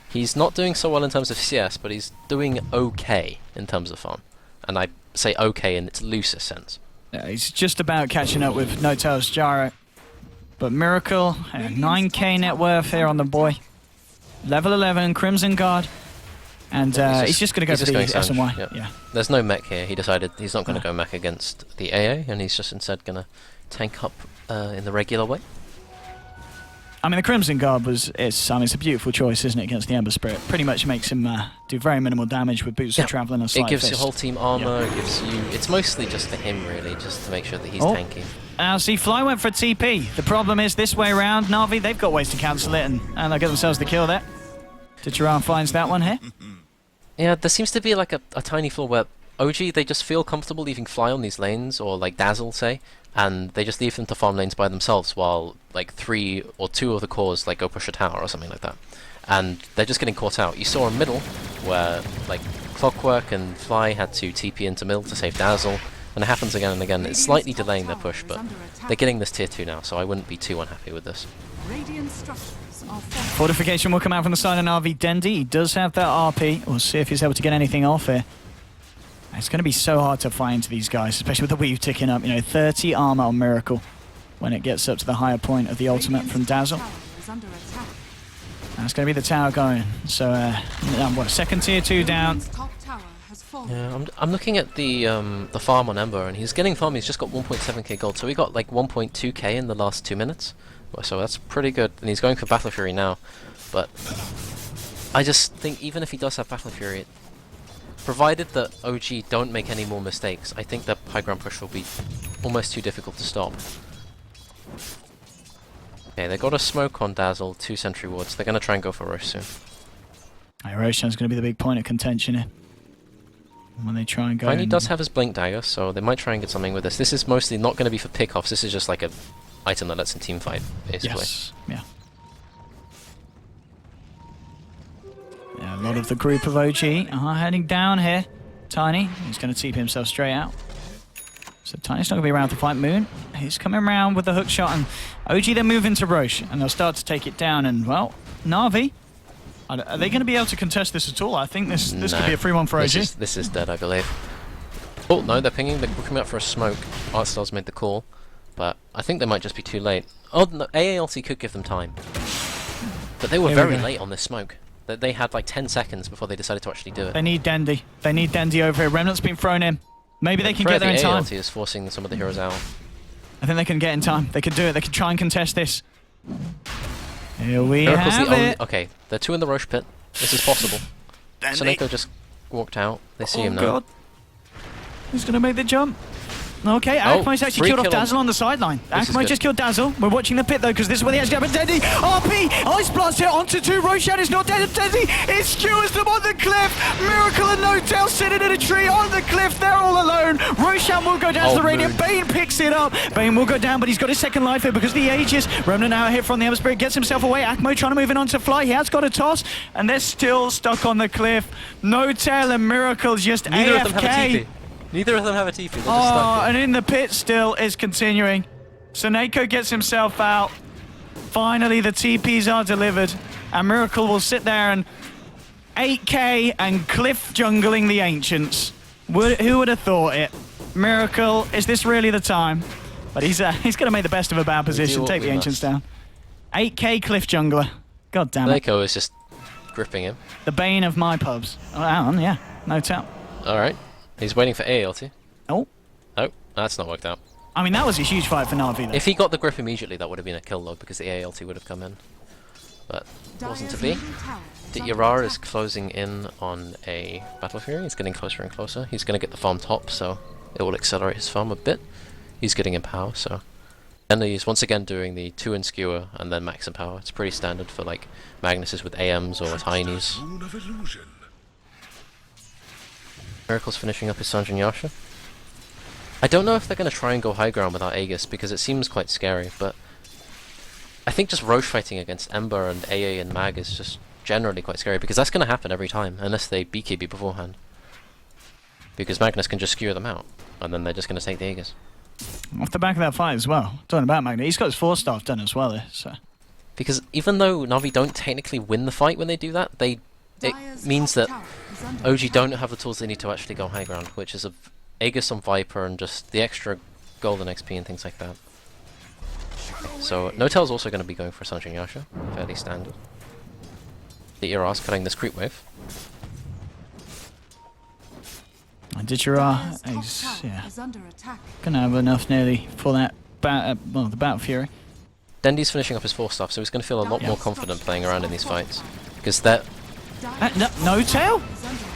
He's not doing so well in terms of CS, but he's doing okay in terms of farm. And I say okay in its loosest sense. Yeah, he's just about catching up with No-Tail's Gyro. But Miracle, 9k net worth here on the boy. Level 11, Crimson Guard. And he's just going to go for the SMY. Yep. Yeah. There's no mech here. He decided he's not going to go mech against the AA, and he's just instead going to tank up in the regular way. I mean, the Crimson Guard it's a beautiful choice, isn't it, against the Ember Spirit? Pretty much makes him do very minimal damage with boots of travel and a slight It gives fist. your whole team armor, it gives you... It's mostly just for him, really, just to make sure that he's tanky. Now, see, Fly went for a TP. The problem is, this way around, Navi, they've got ways to cancel it, and they get themselves the kill there. Tichuran finds that one here. Yeah, there seems to be like a tiny flaw where OG, they just feel comfortable leaving Fly on these lanes, or like Dazzle, say, and they just leave them to farm lanes by themselves while like 3 or 2 of the cores like go push a tower or something like that. And they're just getting caught out. You saw in middle where like Clockwork and Fly had to TP into middle to save Dazzle, and it happens again and again. It's slightly delaying their push, but they're getting this tier 2 now, so I wouldn't be too unhappy with this. Fortification will come out from the side of Navi. Dendy, he does have that RP. We'll see if he's able to get anything off here. It's going to be so hard to fly into these guys, especially with the weave ticking up. You know, 30 armor on Miracle when it gets up to the higher point of the ultimate from Dazzle. That's going to be the tower going. So, what, second tier 2 down. Yeah, I'm looking at the farm on Ember, and he's getting farm. He's just got 1.7k gold, so he got like 1.2k in the last 2 minutes. So that's pretty good, and he's going for Battle Fury now. But I just think even if he does have Battle Fury, provided that OG don't make any more mistakes, I think that high ground push will be almost too difficult to stop. Okay, they got a smoke on Dazzle, 2 sentry wards. They're going to try and go for Rosh soon. Roshan's going to be the big point of contention here when they try and go. Tiny does have his Blink Dagger, so they might try and get something with this. This is mostly not going to be for pickoffs. This is just like a item that lets him team fight, basically. Yes. Yeah. Yeah, a lot of the group of OG are heading down here. Tiny, he's going to TP himself straight out. So Tiny's not going to be around to fight Moon. He's coming around with the hook shot, and OG then move into Rosh, and they'll start to take it down. And well, Navi, are they going to be able to contest this at all? I think this could be a 3-1 for OG. This is dead, I believe. Oh no, they're pinging. They're coming out for a smoke. Artstars made the call, but I think they might just be too late. Oh, no, AALC could give them time, but they were very late on this smoke. They had like 10 seconds before they decided to actually do it. They need Dendy. They need Dendy over here. Remnant's been thrown in. Maybe they can get there in time. AALC is forcing some of the heroes out. I think they can get in time. They can do it. They can try and contest this. Here we have it. Okay, they're 2 in the Rosh pit. This is possible. Soneko just walked out. They see him now. God. Who's going to make the jump? Okay, Akmo's actually killed off Dazzle on the sideline. Akmo just killed Dazzle. We're watching the pit though, because this is where the edge happens. Dendy, RP, Ice Blast here onto 2. Roshan is not dead. Dendy, it skewers them on the cliff. Miracle and No-Tail sitting in a tree on the cliff. They're all alone. Roshan will go down to the Radiant. Bane picks it up. Bane will go down, but he's got his second life here because of the Aegis. Remnant now hit from the Ember Spirit, gets himself away. Akmo trying to move in onto Fly. He has got a toss, and they're still stuck on the cliff. No-Tail and Miracle just Neither AFK. of them have a TP. Neither of them have a TP. They're just stuck. And in the pit still is continuing. Soneko gets himself out. Finally, the TPs are delivered. And Miracle will sit there and 8k and cliff jungling the Ancients. Who would have thought it? Miracle, is this really the time? But he's going to make the best of a bad position, take the Ancients down. 8k cliff jungler. God damn it. Soneko is just gripping him. The bane of my pubs. Oh, Alan, yeah, no doubt. Alright. He's waiting for AALT. Oh. Oh, that's not worked out. I mean, that was a huge fight for Navi, though. If he got the grip immediately, that would have been a kill log because the AALT would have come in. But it wasn't to be. Dityara is closing in on a Battle Fury. He's getting closer and closer. He's going to get the farm top, so it will accelerate his farm a bit. He's getting in power, so... And he's once again doing the 2 in skewer and then max in power. It's pretty standard for like Magnuses with AMs or Tinies. Miracle's finishing up his Sanjin Yasha. I don't know if they're going to try and go high ground without Aegis, because it seems quite scary, but I think just Roche fighting against Ember and AA and Mag is just generally quite scary, because that's going to happen every time, unless they BKB beforehand. Because Magnus can just skewer them out, and then they're just going to take the Aegis. Off the back of that fight as well. Talking about Magnus, he's got his 4-staff done as well, so. Because even though Navi don't technically win the fight when they do that, it means that OG don't have the tools they need to actually go high ground, which is a Aegis on Viper and just the extra golden XP and things like that. So Notel's also going to be going for Sanjin Yasha, fairly standard. The ERA's cutting this creep wave. And Dichira is going to have enough nearly for that the Battle Fury. Dendi's finishing up his 4-staff, so he's going to feel a lot more confident playing around in these fights. Because that... Notel?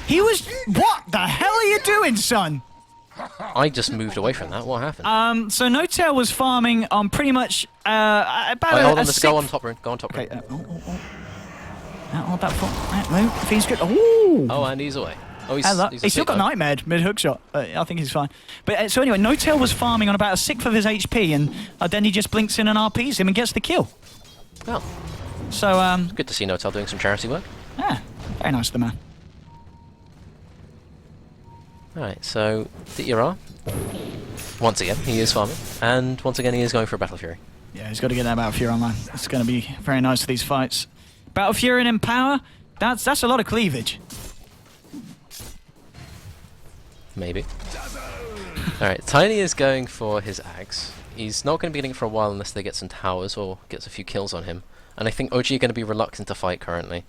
He was... What the hell are you doing, son? I just moved away from that. What happened? So Notel was farming on pretty much about hold on, let's go on top rune. Go on top rune. Okay, that move. If he's good. Ooh. Oh, and he's away. Oh, he's still got Nightmare mid-hook shot. I think he's fine. But so anyway, Notel was farming on about a 1/6 of his HP, and then he just blinks in and RPs him and gets the kill. Oh. So it's good to see Notel doing some charity work. Yeah, very nice of the man. Alright, so the ERA. Once again, he is farming, and once again he is going for a Battle Fury. Yeah, he's got to get that Battle Fury online. It's going to be very nice for these fights. Battle Fury and Empower, that's a lot of cleavage. Maybe. Alright, Tiny is going for his Axe. He's not going to be getting it for a while unless they get some towers or gets a few kills on him. And I think OG are going to be reluctant to fight currently.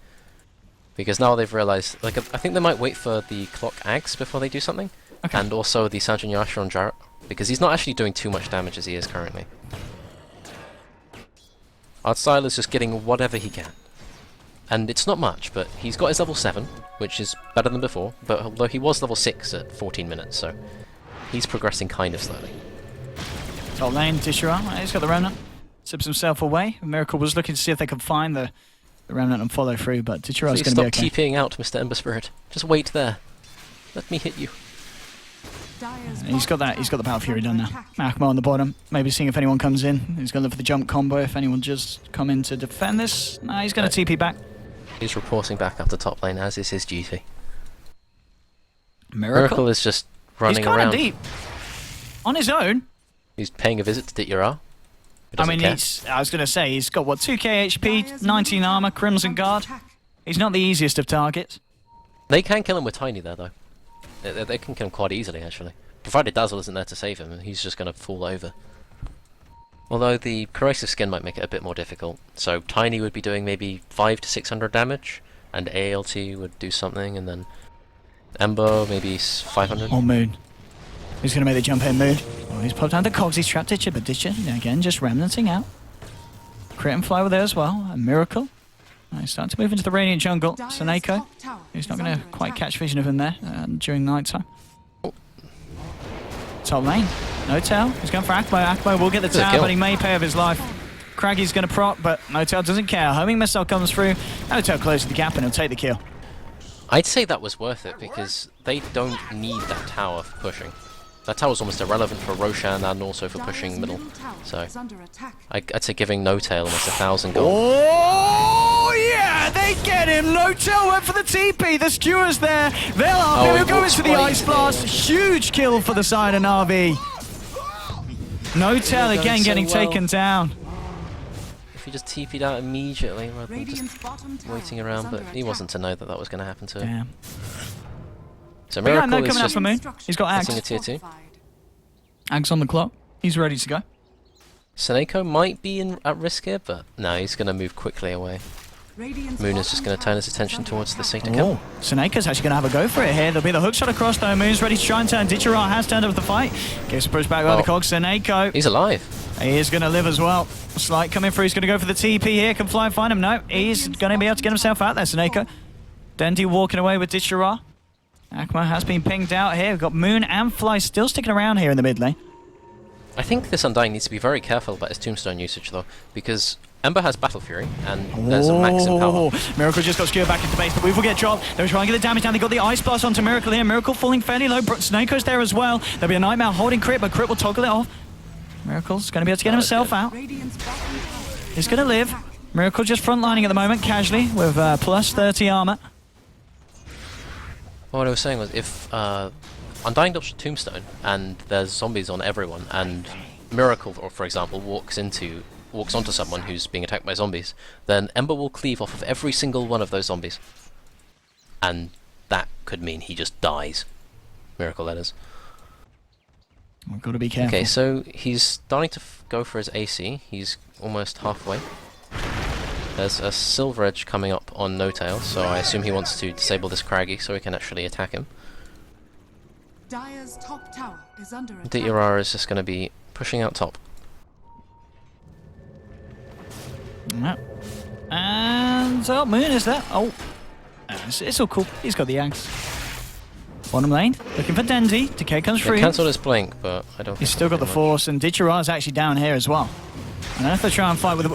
Because now they've realised, like, I think they might wait for the Clock Axe before they do something. Okay. And also the Sanjin Yasha on Jarrett. Because he's not actually doing too much damage as he is currently. Artstyle is just getting whatever he can. And it's not much, but he's got his level 7, which is better than before, but although he was level 6 at 14 minutes, so he's progressing kind of slowly. Top lane, Tishira, he's got the Remnant. Sips himself away. Miracle was looking to see if they could find the Remnant and follow through, but Tishira's going to be okay. Stop TPing out, Mr. Ember Spirit. Just wait there. Let me hit you. And he's got the Battle Fury done now. Akma on the bottom, maybe seeing if anyone comes in. He's going to look for the jump combo if anyone just come in to defend this. No, he's going to TP back. He's reporting back up the top lane, as is his duty. Miracle is just running around. He's kind of deep. On his own. He's paying a visit to Ditira. I mean, I was going to say, he's got, what, 2k HP, 19 armor, Crimson Guard. He's not the easiest of targets. They can kill him with Tiny there, though. They can kill him quite easily, actually. Provided Dazzle isn't there to save him, he's just going to fall over. Although the corrosive skin might make it a bit more difficult. So Tiny would be doing maybe 500 to 600 damage, and ALT would do something, and then Ember maybe 500. Oh, Moon. Who's going to make the jump in, Moon? Oh, he's popped down the cogs, he's trapped Ditcher, but Ditcher, again, just remnanting out. Crit and fly with there as well, a Miracle. He's starting to move into the Radiant jungle. Seneko, he's not going to quite catch vision of him there during night time. Oh. Top lane, Notel, he's going for Akmo. Akmo will get the tower, but he may pay of his life. Craggy's going to proc, but Notel doesn't care. Homing missile comes through, Notel closes the gap and he'll take the kill. I'd say that was worth it because they don't need that tower for pushing. That tower's almost irrelevant for Roshan and also for pushing middle. So I'd say giving Notail almost 1,000 gold. Oh yeah, they get him. Notail went for the TP. The skewer's there. They'll RP. He'll go into the Ice Blast. Huge kill for the side of Navi. Notail again getting taken down. If he just TP'd out immediately rather than just waiting around, but he wasn't to know that that was going to happen to him. Damn. So Miracle is coming up for Moon. He's got Axe. a tier 2. Axe on the clock. He's ready to go. Seneko might be at risk here, but no, he's going to move quickly away. Moon is just going to turn his attention towards the Satan kill. Seneca's actually going to have a go for it here. There'll be the hook shot across though. Moon's ready to try and turn. Ditchara has turned up the fight. Gives a push back by the cogs. Seneko. He's alive. He is going to live as well. Slight coming through. He's going to go for the TP here. Can fly and find him. No, he's going to be able to get himself out there, Seneko. Dendi walking away with Ditchara. Akma has been pinged out here. We've got Moon and Fly still sticking around here in the mid lane. I think this Undying needs to be very careful about his tombstone usage though, because Ember has Battle Fury, and there's a max in power. Miracle just got skewered back into base. The Weave will get dropped. They're trying to get the damage down. They got the Ice Blast onto Miracle here. Miracle falling fairly low. Snakeo's there as well. There'll be a Nightmare holding Crit, but Crit will toggle it off. Miracle's going to be able to get himself out. He's going to live. Miracle just frontlining at the moment, casually, with plus 30 armor. What I was saying was, if Undying drops a Tombstone, and there's zombies on everyone, and Miracle, for example, walks onto someone who's being attacked by zombies, then Ember will cleave off of every single one of those zombies. And that could mean he just dies. Miracle, that is. We've got to be careful. Okay, so he's starting to go for his AC. He's almost halfway. There's a Silver Edge coming up on No Tail, so I assume he wants to disable this Craggy so we can actually attack him. Dire's top tower is under attack. Diarra is just going to be pushing out top. Yep. And Moon is there. Oh, it's all cool. He's got the axe. Bottom lane, looking for Dendy. Decay comes through. He cancelled his blink, but I don't. He's still got the force, and Diarra's actually down here as well. And if they try and fight with him,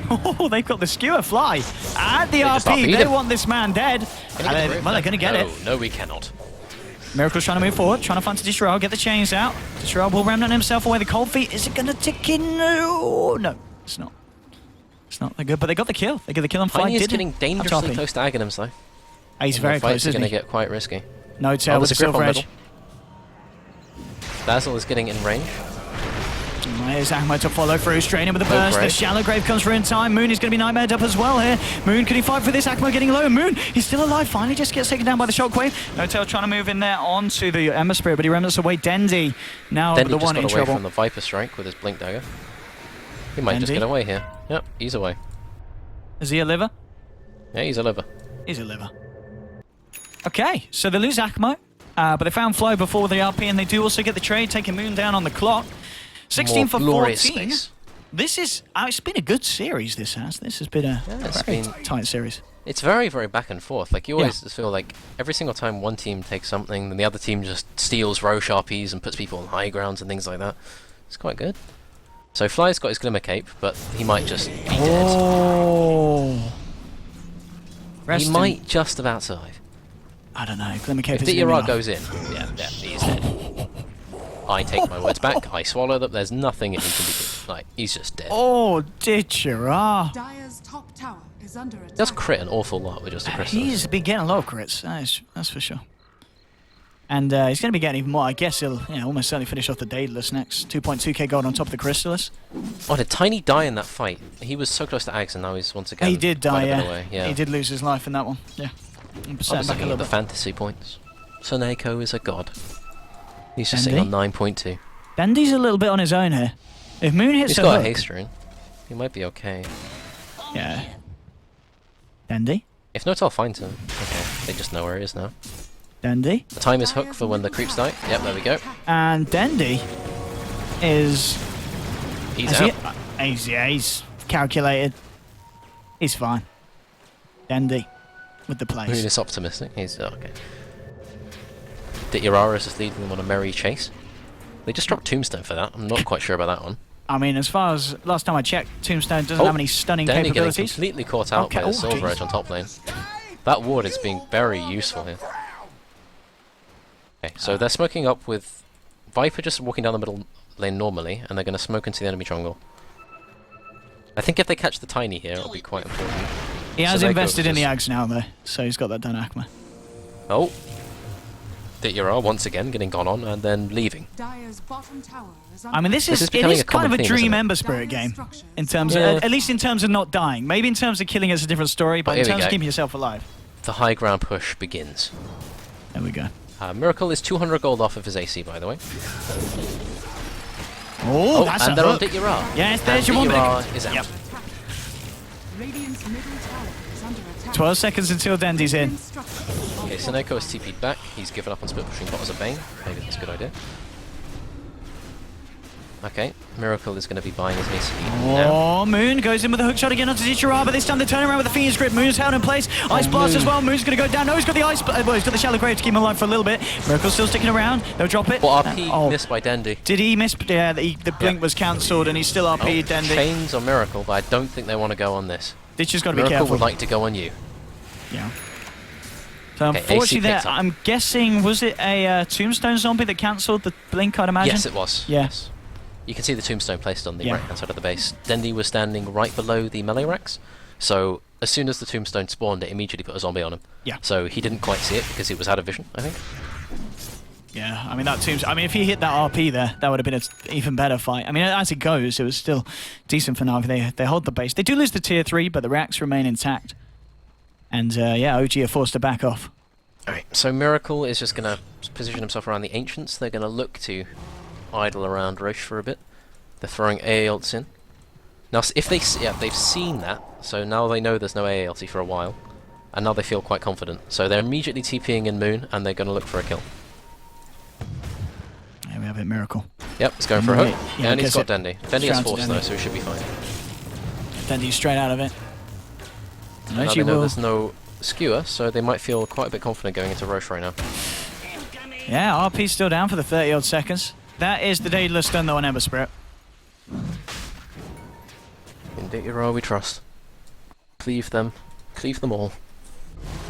oh, they've got the skewer fly and the RP. They want this man dead. Well, they're going to get it. No, we cannot. Miracle's trying to move forward, trying to find Diarra, get the chains out. Diarra will remnant himself away. The cold feet, is it going to tick in? No, it's not. It's not. They're good, but they got the kill. They get the kill on Tiny 5. is getting dangerously close to Aghanims, though. He's very close, isn't he? Going to get quite risky. No tail with the Silver Edge. Dazzle is getting in range. There's Ahmed to follow through, straight in with the burst. The Shallow Grave comes through in time. Moon is going to be nightmared up as well here. Moon, can he fight for this? Akmo getting low. Moon, he's still alive. Finally just gets taken down by the shockwave. No Tail trying to move in there onto the Ember Spirit, but he remnants away Dendy. Now Dendy the one just in got away trouble. from the Viper Strike with his Blink Dagger. He might just get away here. Yep, he's away. Is he a liver? Yeah, he's a liver. He's a liver. Okay, so they lose Akmo, but they found Flow before the RP, and they do also get the trade, taking Moon down on the clock. 16 for 14. Space. This is, it's been a good series, this has. This has been a very tight series. It's very, very back and forth. Like, you always feel like every single time one team takes something, then the other team just steals Roche RPs and puts people on high grounds and things like that. It's quite good. So Fly's got his Glimmer Cape, but he might just be dead. He might just about survive. I don't know. Glimmer Cape if is Diarra goes in, yeah, he's dead. I take my words back. I swallow them. There's nothing he can be doing. Like, he's just dead. Oh, Diarra. Dire's top tower is under attack. He does crit an awful lot with just a crystal. He's been getting a lot of crits. That's for sure. And he's going to be getting even more. I guess he'll almost certainly finish off the Daedalus next. 2.2k gold on top of the Chrysalis. Oh, did Tiny die in that fight? He was so close to Ags, and now he's once again. He did die, yeah. He did lose his life in that one. Yeah. I was looking at the fantasy points. Soneko is a god. He's just Dendy? sitting on 9.2. Dendy's a little bit on his own here. If Moon hits He's got a haste rune. He might be okay. Yeah. Dendy? If Notel finds him, okay, they just know where he is now. Dendy? The time is hook for when the creeps die. Yep, there we go. And Dendy is... He's out. He's calculated. He's fine. Dendy with the place. Moon is optimistic. He's okay. Diarra is just leading them on a merry chase. They just dropped Tombstone for that. I'm not quite sure about that one. I mean, as far as last time I checked, Tombstone doesn't have any stunning Dendy capabilities. Getting completely caught out by the Silver Edge on top lane. That ward is being very useful here. Okay, so they're smoking up with Viper just walking down the middle lane normally, and they're going to smoke into the enemy jungle. I think if they catch the Tiny here, it'll be quite important. He has invested in the Ags now, though, so he's got that done, Akma. Oh. Diarra once again getting gone on and then leaving. I mean, it is kind of a dream Ember Spirit game, in terms of, at least in terms of not dying. Maybe in terms of killing is a different story, but in terms of keeping yourself alive. The high ground push begins. There we go. Miracle is 200 gold off of his AC, by the way. Oh, that's and a they're hook. on Diarra. Yes, there's your one. Diarra is out. Yep. 12 seconds until Dendy's in. Okay, Soneko has TP'd back. He's given up on split pushing bot as a Bane. Maybe that's a good idea. Okay, Miracle is going to be buying his AC now. Oh, Moon goes in with a hook shot again onto Dichira, but this time the turnaround with the Phoenix Grip. Moon's held in place. Ice Blast as well. Moon's going to go down. No, he's got the Ice... well, he's got the Shallow Grave to keep him alive for a little bit. Miracle's still sticking around. They'll drop it. Well, RP missed by Dendy. Did he miss? Yeah, the blink was cancelled and he's still RP'd Dendy. Chains on Miracle, but I don't think they want to go on this. Ditch has got to be Miracle careful. would like to go on you. Yeah. So Okay, unfortunately there, picked up. I'm guessing, was it a Tombstone zombie that cancelled the blink, I'd imagine? Yes, it was. Yeah. Yes. You can see the Tombstone placed on the right-hand side of the base. Dendy was standing right below the melee racks, so as soon as the Tombstone spawned, it immediately put a zombie on him. Yeah. So he didn't quite see it because it was out of vision, I think. Yeah, I mean, if he hit that RP there, that would have been an even better fight. I mean, as it goes, it was still decent for Navi. They hold the base. They do lose the tier 3, but the racks remain intact. And yeah, OG are forced to back off. Alright, so Miracle is just going to position himself around the Ancients. They're going to look to idle around Roche for a bit. They're throwing AA ults in. Now, if they've seen that, so now they know there's no AA ulti for a while, and now they feel quite confident. So they're immediately TPing in Moon, and they're going to look for a kill. There we have it, Miracle. Yep, it's going for a hook. Yeah, And he's got Dendy. Dendy has Force though, so he should be fine. Dendy straight out of it. Now they know there's no skewer, so they might feel quite a bit confident going into Roche right now. Yeah, RP's still down for the 30-odd seconds. That is the Daedalus stun though on Ember Spirit. In Dictyra we trust. Cleave them. Cleave them all.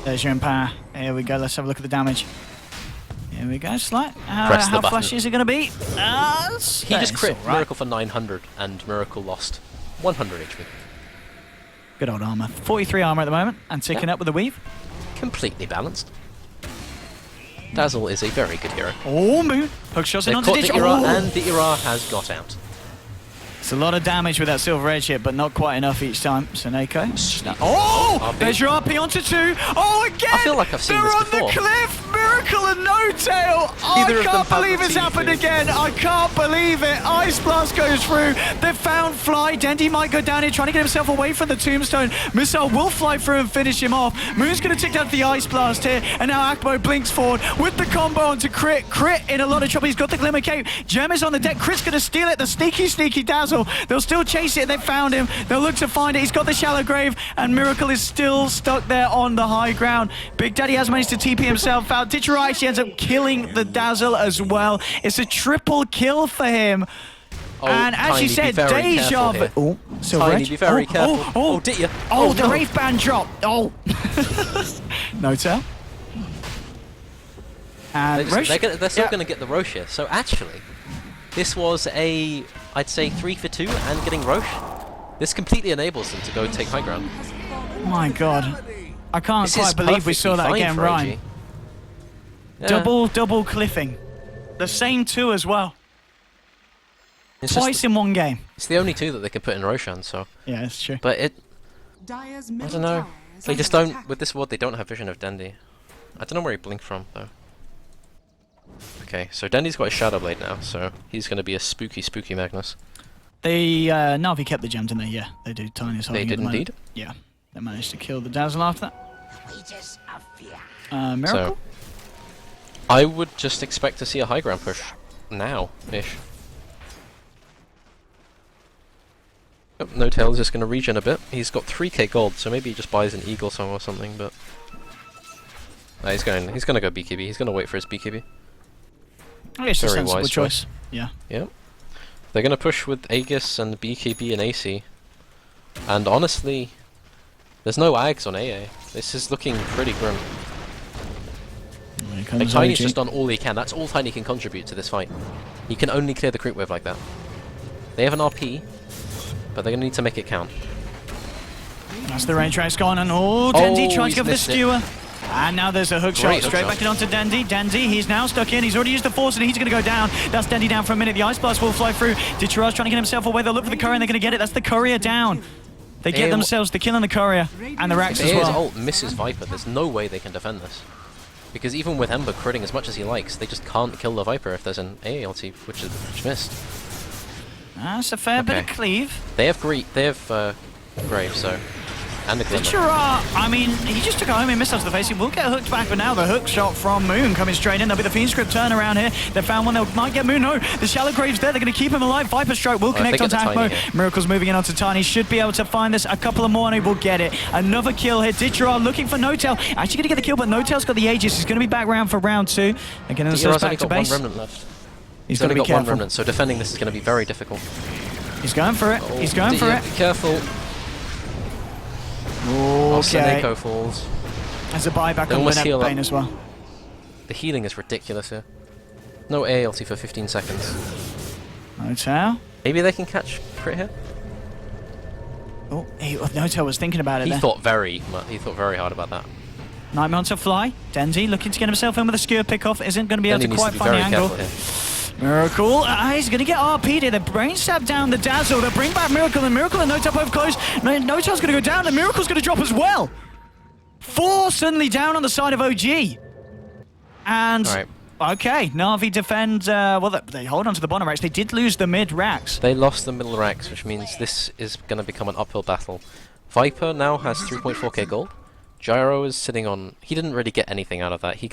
There's your Empower. Here we go, let's have a look at the damage. Here we go, Slight. Press the how button. flashy is it going to be? He just crit right. Miracle for 900, and Miracle lost 100 HP. Good old armor. 43 armor at the moment, and ticking up with the weave. Completely balanced. Dazzle is a very good hero. Oh, Moon. Hook shots in They've onto caught Ditch. Dictyra, Oh! and Dictyra has got out. It's a lot of damage with that Silver Edge hit, but not quite enough each time. So Neko. Oh! RP. There's your RP onto 2. Oh, again! I feel like I've seen They're this on before. the cliff! Miracle and No Tail! Neither I of them can't have believe the it's team happened fit. again! I can't believe it! Ice Blast goes through. They've found Fly. Dendy might go down here, trying to get himself away from the Tombstone. Missile will fly through and finish him off. Moon's going to tick down the Ice Blast here, and now Akbo blinks forward with the combo onto Crit. Crit in a lot of trouble. He's got the Glimmer Cape. Gem is on the deck. Crit's going to steal it. The sneaky Dazzle. They'll still chase it. They've found him. They'll look to find it. He's got the Shallow Grave, and Miracle is still stuck there on the high ground. Big Daddy has managed to TP himself out. Ditcher actually ends up killing the Dazzle as well. It's a triple kill for him. Oh, and as you Tiny, said, be very Deja careful Vu. here. Oh, Silver Tiny, Edge. be very careful. Oh, did you? Oh, the no. Wraith Band drop. Oh. No tail. And Roche. They're still going to get the Roche here. So actually, this was a, I'd say, 3 for 2 and getting Roche. This completely enables them to go take high ground. My God. I can't This is quite believe we saw that perfectly again, fine for Ryan. OG. Yeah. Double cliffing. The same 2 as well. It's Twice just, in one game. it's the only 2 that they can put in Roshan, so. Yeah, that's true. But it, Dire's I middle don't know. tower is They under just don't, attack. with this ward, they don't have vision of Dendy. I don't know where he blinked from, though. Okay, so Dendy's got a Shadow Blade now, so he's going to be a spooky Magnus. They, Navi kept the gem, didn't they? Yeah, they do. Tiny's They holding did at the moment. indeed. Yeah, they managed to kill the Dazzle after that. Miracle? So, I would just expect to see a high ground push now-ish. Oh, No Tail's just going to regen a bit. He's got 3k gold, so maybe he just buys an Eagle Song or something, but... No, he's going to go BKB. He's going to wait for his BKB. I guess it's a very sensible wise choice. Yeah. Yep. They're going to push with Aegis and BKB and AC. And honestly, there's no Ags on AA. This is looking pretty grim. Here Like, comes Tiny's OG. just done all he can. That's all Tiny can contribute to this fight. He can only clear the creep wave like that. They have an RP, but they're going to need to make it count. That's the range track's gone, and Dendy trying to he's go for the missed it. skewer. And now there's a hook shot Great hook straight shot. back in onto Dendy. Dendy, he's now stuck in. He's already used the force, and he's going to go down. That's Dendy down for a minute. The Ice Blast will fly through. Ditcher's trying to get himself away. They'll look for the courier, and they're going to get it. That's the courier down. They get themselves the kill on the courier and the racks If as AA's well. ult misses Viper, there's no way they can defend this. Because even with Ember critting as much as he likes, they just can't kill the Viper if there's an AA ulti, which missed. That's a fair bit of Okay. cleave. They have Grave, so And a glimmer. Ditchera, I mean, he just took a homing missile to the face. He will get hooked back, but now the hook shot from Moon coming straight in. There'll be the Fiend Script turnaround here. They found one. They might get Moon. No, the Shallow Grave's there. They're going to keep him alive. Viper Strike will connect onto Akmo. Miracle's moving in onto Tiny. Should be able to find this. A couple of more and he will get it. Another kill here. Ditchera looking for No-Tail. Actually going to get the kill, but No-Tail's got the Aegis. He's going to be back round for round 2. Again, this is back to base. One remnant left. He's got to be got careful. one remnant, so defending this is going to be very difficult. He's going for it. Oh, He's going for it. Be careful. Oh, Seneko falls. There's a buyback on the Bane as well. The healing is ridiculous here. No A ulti for 15 seconds. No-Tail. Maybe they can catch crit here. Oh, No-Tail was thinking about it. He thought very hard about that. Nightmare onto Fly. Denzi looking to get himself in with a skewer pick-off. Isn't going to be able to quite find the angle. Miracle. He's going to get RP'd here. The brain stab down the Dazzle. They bring back Miracle, and Miracle and No-Tail both close. No-Tail's going to go down, and Miracle's going to drop as well. 4 suddenly down on the side of OG. And, right. Okay, Navi defend, well, they hold on to the bottom racks. They did lose the mid racks. They lost the middle racks, which means this is going to become an uphill battle. Viper now has 3.4k gold. Gyro is sitting on... He didn't really get anything out of that. He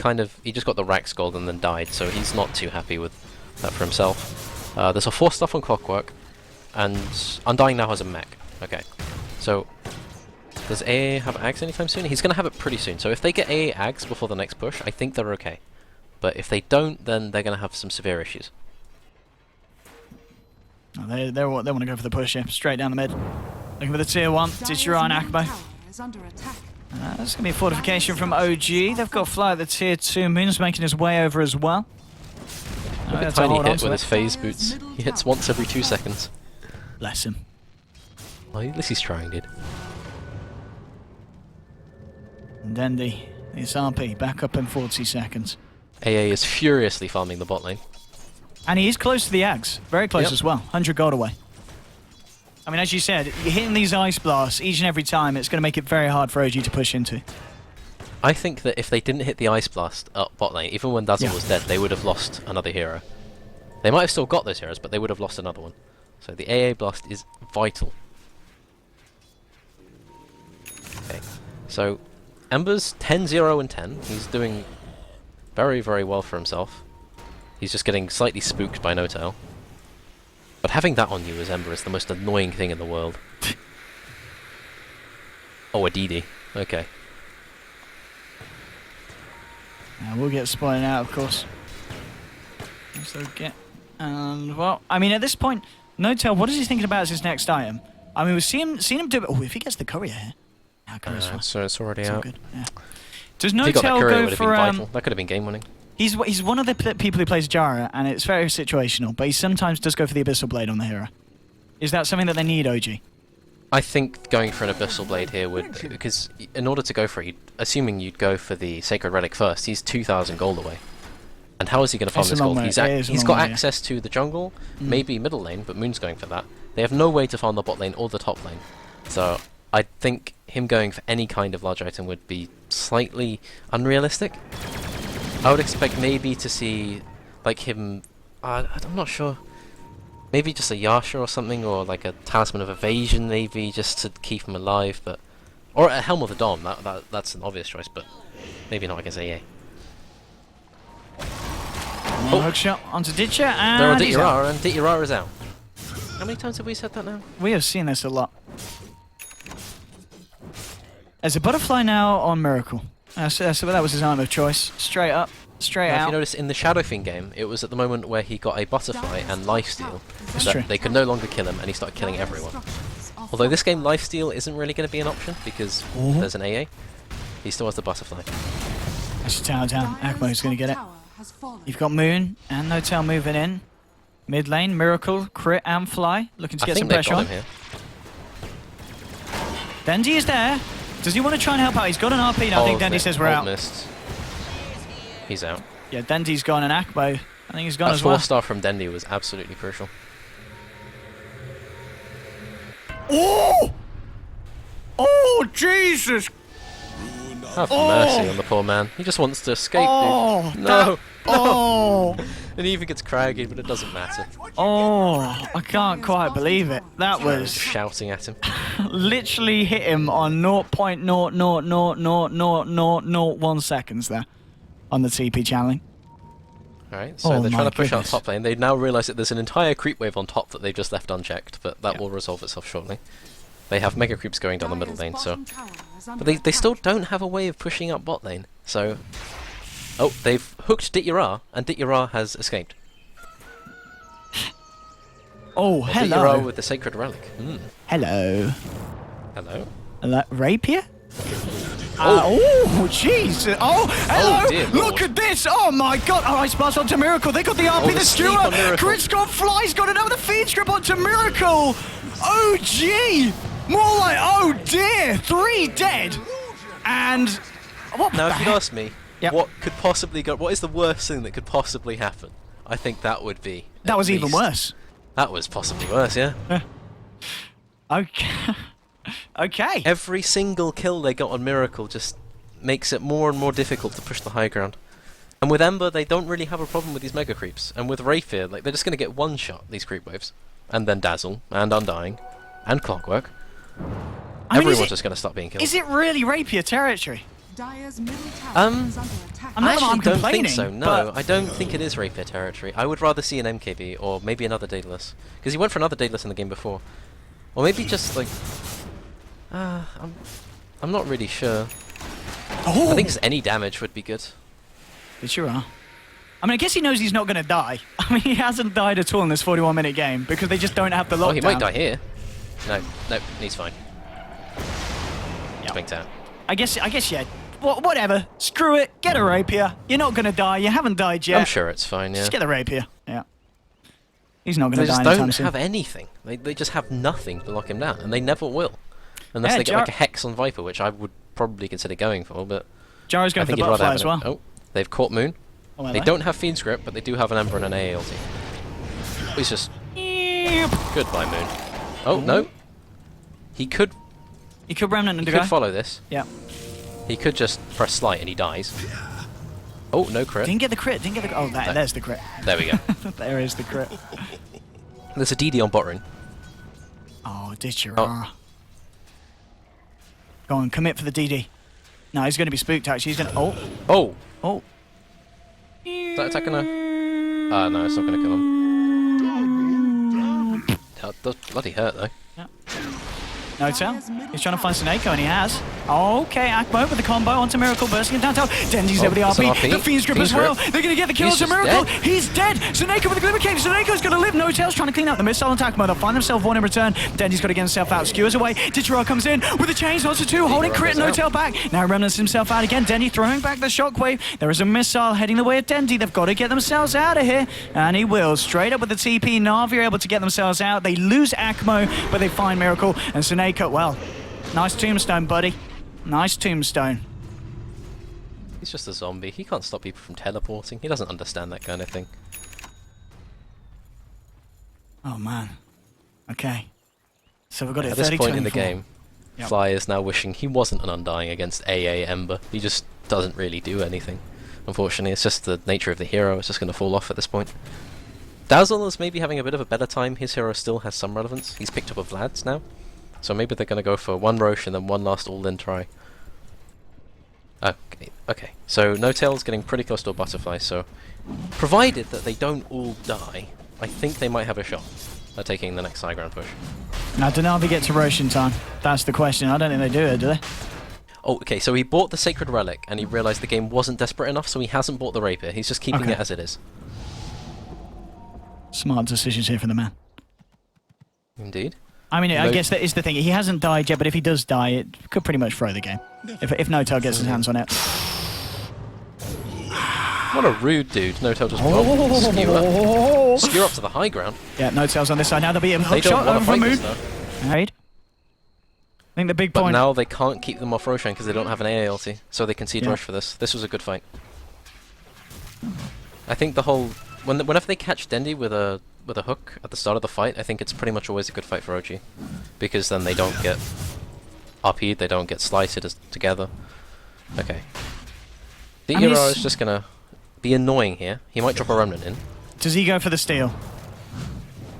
just got the racks gold and then died, so he's not too happy with that for himself. There's a 4 stuff on Clockwork, and Undying now has a mech. Okay, so does AA have Ags anytime soon? He's going to have it pretty soon, so if they get AA Ags before the next push, I think they're okay. But if they don't, then they're going to have some severe issues. Oh, they want to go for the push here, straight down the mid. Looking for the tier 1, Ditchera and Akmo. That's going to be a fortification from OG. They've got Fly at the tier 2. Moon's making his way over as well. Look at Tiny hit with his phase boots. He hits once every 2 seconds. Bless him. Well, at least he's trying, dude. And Dendy, it's RP, back up in 40 seconds. AA is furiously farming the bot lane. And he is close to the Ags. Very close as well. 100 gold away. I mean, as you said, you're hitting these ice blasts each and every time. It's going to make it very hard for OG to push into. I think that if they didn't hit the ice blast up bot lane, even when Dazzle was dead, they would have lost another hero. They might have still got those heroes, but they would have lost another one. So the AA blast is vital. Okay, so Ember's 10-0 and 10. He's doing very, very well for himself. He's just getting slightly spooked by No-Tail. But having that on you as Ember is the most annoying thing in the world. Oh, a DD. Okay. We'll get spotted out, of course. So well, I mean, at this point, No-Tail, what is he thinking about as his next item? I mean, we've seen him do it. Oh, if he gets the courier here. So it's already out. Good. Yeah. Does No-Tail go for... That could have been game winning. He's one of the people who plays Jara, and it's very situational, but he sometimes does go for the Abyssal Blade on the hero. Is that something that they need, OG? I think going for an Abyssal Blade here would... Because in order to go for it, assuming you'd go for the Sacred Relic first, he's 2,000 gold away. And how is he going to farm this gold? He's got access to the jungle, maybe middle lane, but Moon's going for that. They have no way to farm the bot lane or the top lane. So I think him going for any kind of large item would be slightly unrealistic. I would expect maybe to see, like, him... I'm not sure. Maybe just a Yasha or something, or like a Talisman of Evasion, maybe, just to keep him alive, but... Or a Helm of the Dawn, that's an obvious choice, but maybe not against AA. Hook shot onto Ditcher, and they're on Ditcher, and Ditcher is out. How many times have we said that now? We have seen this a lot. There's a butterfly now on Miracle. So that was his item of choice. Straight up, straight out. If you notice, in the Shadow Fiend game, it was at the moment where he got a butterfly and lifesteal that they could no longer kill him, and he started killing everyone. Although this game, lifesteal isn't really going to be an option because there's an AA. He still has the butterfly. That's a tower down. Akmo's going to get it. You've got Moon and No-Tail moving in. Mid lane, Miracle, Crit and Fly. Looking to get some pressure on. Dendy is there. Does he want to try and help out? He's got an RP now. I think Dendy says we're out. Missed. He's out. Yeah, Dendy's gone and Akmo, I think he's gone as well. A 4-star from Dendy was absolutely crucial. Oh! Oh, Jesus! Have mercy on the poor man. He just wants to escape, dude. No! Oh! And he even gets craggy, but it doesn't matter. Oh, I can't quite believe it. That was Shouting at him. literally hit him on 0.0000001 seconds there on the TP channeling. Alright, so Oh they're trying my to push out goodness. top lane. They now realise that there's an entire creep wave on top that they've just left unchecked, but that Yeah. will resolve itself shortly. They have mega creeps going down the middle lane, so... Bottom tower is under But they still attack. don't have a way of pushing up bot lane, so... Oh, they've hooked Dityara, and Dityara has escaped. Oh, Dityara hello. with the Sacred Relic. Hello. Hello? Rapier? Oh, jeez. Oh, hello. dear Look Lord. at this. Oh, my God. Oh, Ice Blast onto Miracle. They got the RP, Oh, the the sneak skewer. on Miracle. Crit's got Fly's got another feed strip onto Miracle. Oh, gee. More like, oh, dear. 3 dead. And what Now, the if you'd heck? ask me, Yep. what could possibly go... What is the worst thing that could possibly happen? I think that would be... That at was even least- worse. That was possibly worse, yeah. Okay. Okay. Every single kill they got on Miracle just makes it more and more difficult to push the high ground. And with Ember, they don't really have a problem with these mega creeps. And with Rapier, like, they're just going to get one shot, these creep waves. And then Dazzle, and Undying, and Clockwork. I mean, Everyone's just going to stop being killed. is it really Rapier territory? Dire's middle tower is under attack. I'm I not- actually don't complaining, think so, no. but- I don't think it is Rapier territory. I would rather see an MKB, or maybe another Daedalus. Because he went for another Daedalus in the game before. Or maybe just, like... I'm not really sure. Oh, I think just any damage would be good. It sure are. I mean, I guess he knows he's not going to die. I mean, he hasn't died at all in this 41-minute game because they just don't have the lockdown. Oh, he might die here. No, he's fine. Yep. Blinked out. I guess, yeah. Whatever. Screw it. Get a rapier. You're not going to die. You haven't died yet. I'm sure it's fine, yeah. Just get the rapier. Yeah. He's not going They to die just anytime don't soon. have anything. They just have nothing to lock him down, and they never will. Unless Yeah, they get like a Hex on Viper, which I would probably consider going for, but Jaro's I going for think the he'd rather butterfly have as an... well. Oh, they've caught Moon. Oh, They hello. don't have Fiend Script, but they do have an Ember and an AALT. He's just... Yep. Goodbye, Moon. Oh, no. He could He could remnant and he go. could follow this. Yeah. He could just press Slight and he dies. Oh, no crit. Didn't get the crit. Didn't get the. Oh, No. there's the crit. There we go. There is the crit. There's a DD on bot lane. Oh, did you? Oh. Go on, commit for the DD. No, he's going to be spooked. Actually, he's going to. Oh, Oh! oh. Is that attack gonna... no, it's not gonna kill him. That does bloody hurt, though. No tell. He's trying to find Seneko, and he has. Okay, Akmo with the combo onto Miracle, bursting him down tower. Dendi's Oh, over the there's an RP. RP. The Fiend's Grip as Fiend's well. Grip. They're going to get the kill He's onto just Miracle. dead. He's dead. Seneko with the Glimmer King. Seneko's going to live. No tails trying to clean up the missile on Akmo. They'll find themselves one in return. Dendi's got to get himself out. Skewers away. Dichiro comes in with the chains onto 2, holding crit. goes No out. tail back. Now remnants himself out again. Dendi throwing back the shockwave. There is a missile heading the way of Dendi. They've got to get themselves out of here. And he will. Straight up with the TP. Navi are able to get themselves out. They lose Akmo, but they find Miracle. And Seneko, well, nice tombstone, buddy. Nice tombstone. He's just a zombie. He can't stop people from teleporting. He doesn't understand that kind of thing. Oh, man. Okay. So we've got it At this point in the 30-24. game, Yep. Fly is now wishing he wasn't an Undying against AA Ember. He just doesn't really do anything. Unfortunately, it's just the nature of the hero. It's just going to fall off at this point. Dazzle is maybe having a bit of a better time. His hero still has some relevance. He's picked up a Vlad's now. So maybe they're going to go for one Roche and then one last all-in try. Okay. So No Tail's getting pretty close to a butterfly, so provided that they don't all die, I think they might have a shot at taking the next high ground push. Now, do Navi get to Roshan time? That's the question. I don't think they do it, do they? Oh, okay, so he bought the Sacred Relic and he realised the game wasn't desperate enough, so he hasn't bought the Rapier. He's just keeping Okay. it as it is. Smart decisions here for the man. Indeed. I mean, I No- guess that is the thing. He hasn't died yet, but if he does die, it could pretty much throw the game. If No Tail gets his hands on it. What a rude dude. No Tail just skewer up to the high ground. Yeah, No Tail's on this side now. They'll be a They hook don't shot want over to from fight Moon. this now. Right. I think the big But point. now they can't keep them off Roshan because they don't have an AALT, so they concede Yeah. rush for this. This was a good fight. I think the whole... whenever they catch Dendi with a hook at the start of the fight, I think it's pretty much always a good fight for OG. Because then they don't get RP'd, they don't get sliced together. Okay. The I mean, Hero it's- is just gonna be annoying here. He might drop a remnant in. Does he go for the steal?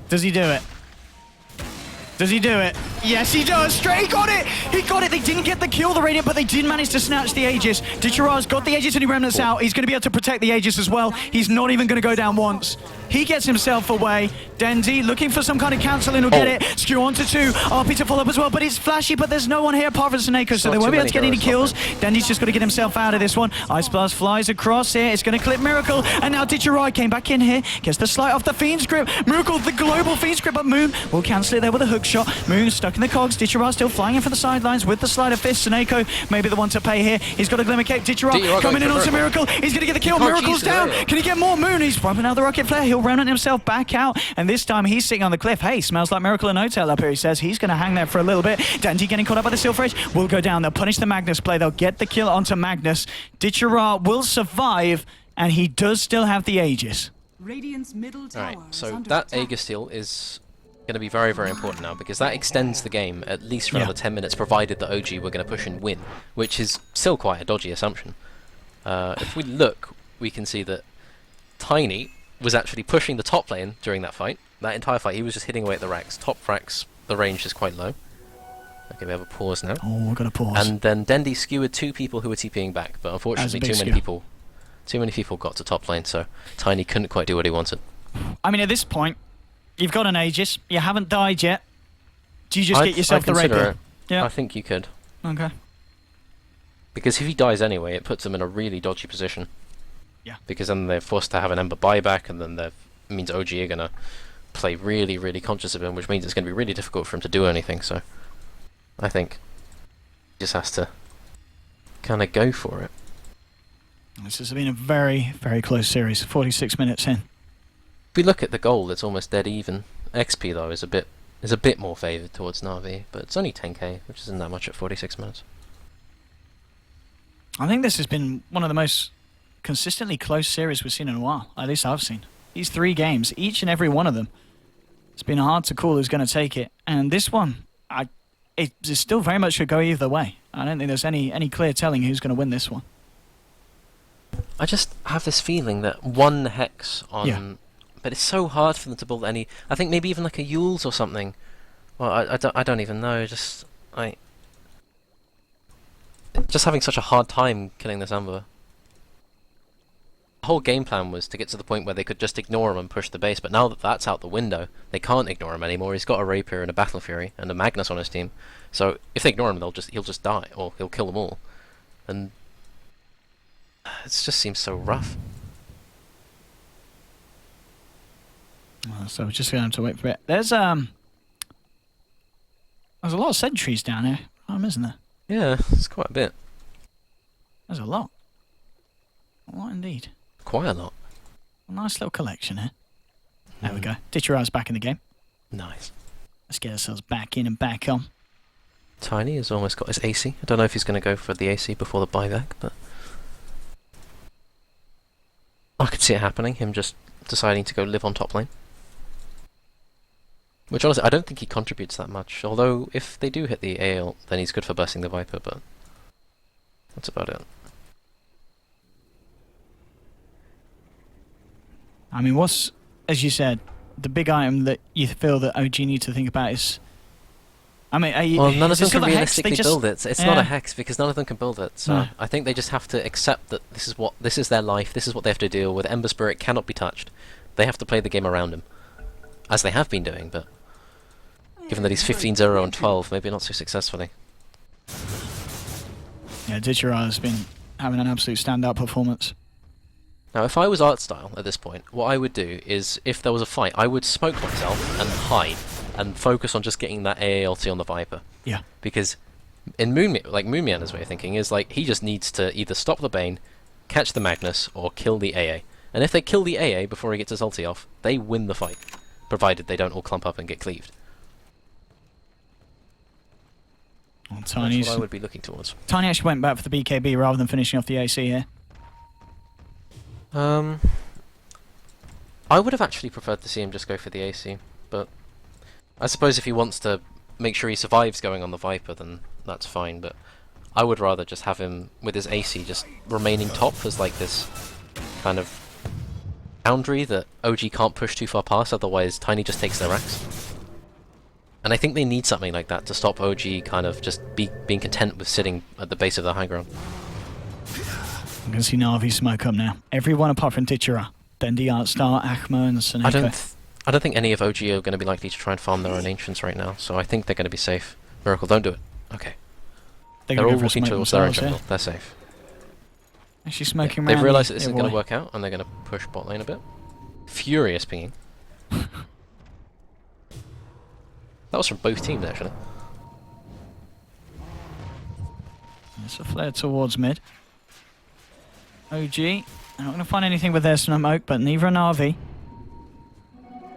Does he do it? Does he do it? Yes, he does. Straight, he got it. He got it. They didn't get the kill, the Radiant, but they did manage to snatch the Aegis. Dichira's got the Aegis and he remnants out. He's going to be able to protect the Aegis as well. He's not even going to go down once. He gets himself away. Dendy looking for some kind of cancelling. He'll get it. Skew onto 2. RP to follow up as well, but it's flashy, but there's no one here apart from Sneko, so they won't be able to get any kills. Dendy's just got to get himself out of this one. Ice Blast flies across here. It's going to clip Miracle, and now Dichira came back in here. Gets the slight off the Fiend's grip. Miracle, the global Fiend's grip, but Moon will cancel it there with a hook shot. Moon stuck in the cogs. Dichira still flying in from the sidelines with the sleight of fist. Sneko maybe the one to pay here. He's got a Glimmer Cape. Dichira coming in onto Miracle. He's going to get the kill. Miracle's down. Can he get more? Moon, he's pumping out the Rocket Flare. He'll remnant himself back out, and this time he's sitting on the cliff. Hey, smells like Miracle and Hotel up here, he says. He's going to hang there for a little bit. Dendy getting caught up by the Silver Edge. Will go down. They'll punish the Magnus play. They'll get the kill onto Magnus. Dichira will survive, and he does still have the Aegis. Radiant's middle tower Alright, so is under that attack. Aegis steal is going to be very, very important now, because that extends the game at least for another 10 minutes, provided that OG were going to push and win, which is still quite a dodgy assumption. If we look, we can see that Tiny was actually pushing the top lane during that fight. That entire fight, he was just hitting away at the racks. Top racks, the range is quite low. Okay, we have a pause now. Oh, we're going to pause. And then Dendy skewered 2 people who were TPing back, but unfortunately too many people got to top lane, so Tiny couldn't quite do what he wanted. I mean, at this point, you've got an Aegis. You haven't died yet. Do you just get yourself the consider rapier? it. Yeah. I think you could. Okay. Because if he dies anyway, it puts them in a really dodgy position. Yeah. Because then they're forced to have an Ember buyback, and then it means OG are going to play really, really conscious of him, which means it's going to be really difficult for him to do anything, so I think he just has to kind of go for it. This has been a very, very close series. 46 minutes in. If we look at the goal, it's almost dead even. XP, though, is a bit more favoured towards Navi, but it's only 10k, which isn't that much at 46 minutes. I think this has been one of the most consistently close series we've seen in a while. At least I've seen. These 3 games, each and every one of them, it's been hard to call who's going to take it. And this one, it still very much could go either way. I don't think there's any clear telling who's going to win this one. I just have this feeling that one Hex on... Yeah. But it's so hard for them to build any... I think maybe even like a Yule's or something. Well, I don't even know, just having such a hard time killing this Ember. The whole game plan was to get to the point where they could just ignore him and push the base, but now that that's out the window, they can't ignore him anymore. He's got a Rapier and a Battle Fury and a Magnus on his team, so if they ignore him, he'll just die, or he'll kill them all. And it just seems so rough. So we're just going to have to wait for it. There's a lot of sentries down here, isn't there? Yeah, it's quite a bit. There's a lot. A lot indeed. Quite a lot. A nice little collection here. There we go. Dichira's back in the game. Nice. Let's get ourselves back in and back on. Tiny has almost got his AC. I don't know if he's going to go for the AC before the buyback, but I could see it happening, him just deciding to go live on top lane. Which honestly, I don't think he contributes that much, although if they do hit the AL, then he's good for bursting the Viper, but that's about it. I mean, what's, as you said, the big item that you feel that OG need to think about is... I mean, well, none of them still can a hex? realistically build it. It's not a hex because none of them can build it. So No. I think they just have to accept that this is their life. This is what they have to deal with. Ember Spirit cannot be touched. They have to play the game around him, as they have been doing. But given that he's 15-0 and 12, maybe not so successfully. Yeah, Dichira has been having an absolute standout performance. Now, if I was Artstyle at this point, what I would do is, if there was a fight, I would smoke myself and hide, and focus on just getting that AALT on the Viper. Yeah. Because in Moonmian's way of thinking is like he just needs to either stop the Bane, catch the Magnus, or kill the AA. And if they kill the AA before he gets his ulti off, they win the fight, provided they don't all clump up and get cleaved. Well, That's Tiny's, what I would be looking towards. Tiny actually went back for the BKB rather than finishing off the AC here. I would have actually preferred to see him just go for the AC, but I suppose if he wants to make sure he survives going on the Viper, then that's fine, but I would rather just have him with his AC just remaining top as like this kind of boundary that OG can't push too far past, otherwise Tiny just takes their racks. And I think they need something like that to stop OG kind of just being content with sitting at the base of the high ground. I'm going to see Navi smoke up now. Everyone apart from Tichira. Dendi, Artstar, Achmo and Seneko. I don't think any of OG are going to be likely to try and farm their own Ancients right now, so I think they're going to be safe. Miracle, don't do it. Okay. They're all walking towards their own jungle. They're safe. Actually smoking They've around realised that this isn't going to work out, and they're going to push bot lane a bit. Furious pinging. That was from both teams, actually. There's a flare towards mid. OG, they're not going to find anything with their smoke, but neither are Navi.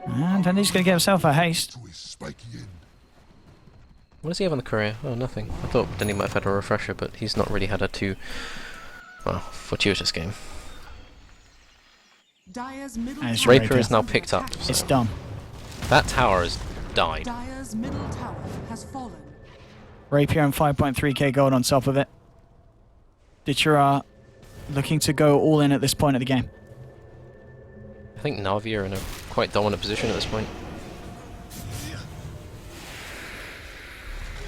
And Dendi's going to get himself a haste. What does he have on the courier? Oh, nothing. I thought Dendi might have had a refresher, but he's not really had a too, well, fortuitous game. Dire's middle And it's tower Rapier is now picked up. So It's done. that tower has died. Dire's middle tower has fallen. Rapier and 5.3k gold on top of it. Dichira looking to go all in at this point of the game. I think Navi are in a quite dominant position at this point.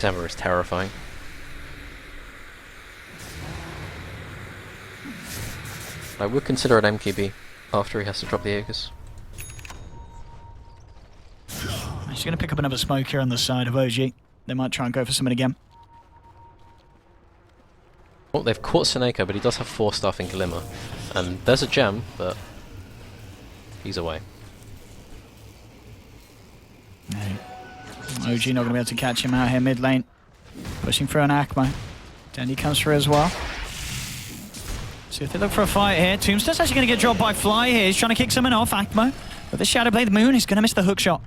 Ember is terrifying. I would consider it MKB after he has to drop the Aegis. She's going to pick up another smoke here on the side of OG. They might try and go for something again. Oh, they've caught Seneko, but he does have 4 stuff in Glimmer. And there's a gem, but he's away. No. OG not going to be able to catch him out here mid lane. Pushing through an Akmo. Dendi comes through as well. So if they look for a fight here, Tombstone's actually going to get dropped by Fly here. He's trying to kick someone off. Akmo with the Shadow Blade, the Moon, he's going to miss the hook shot.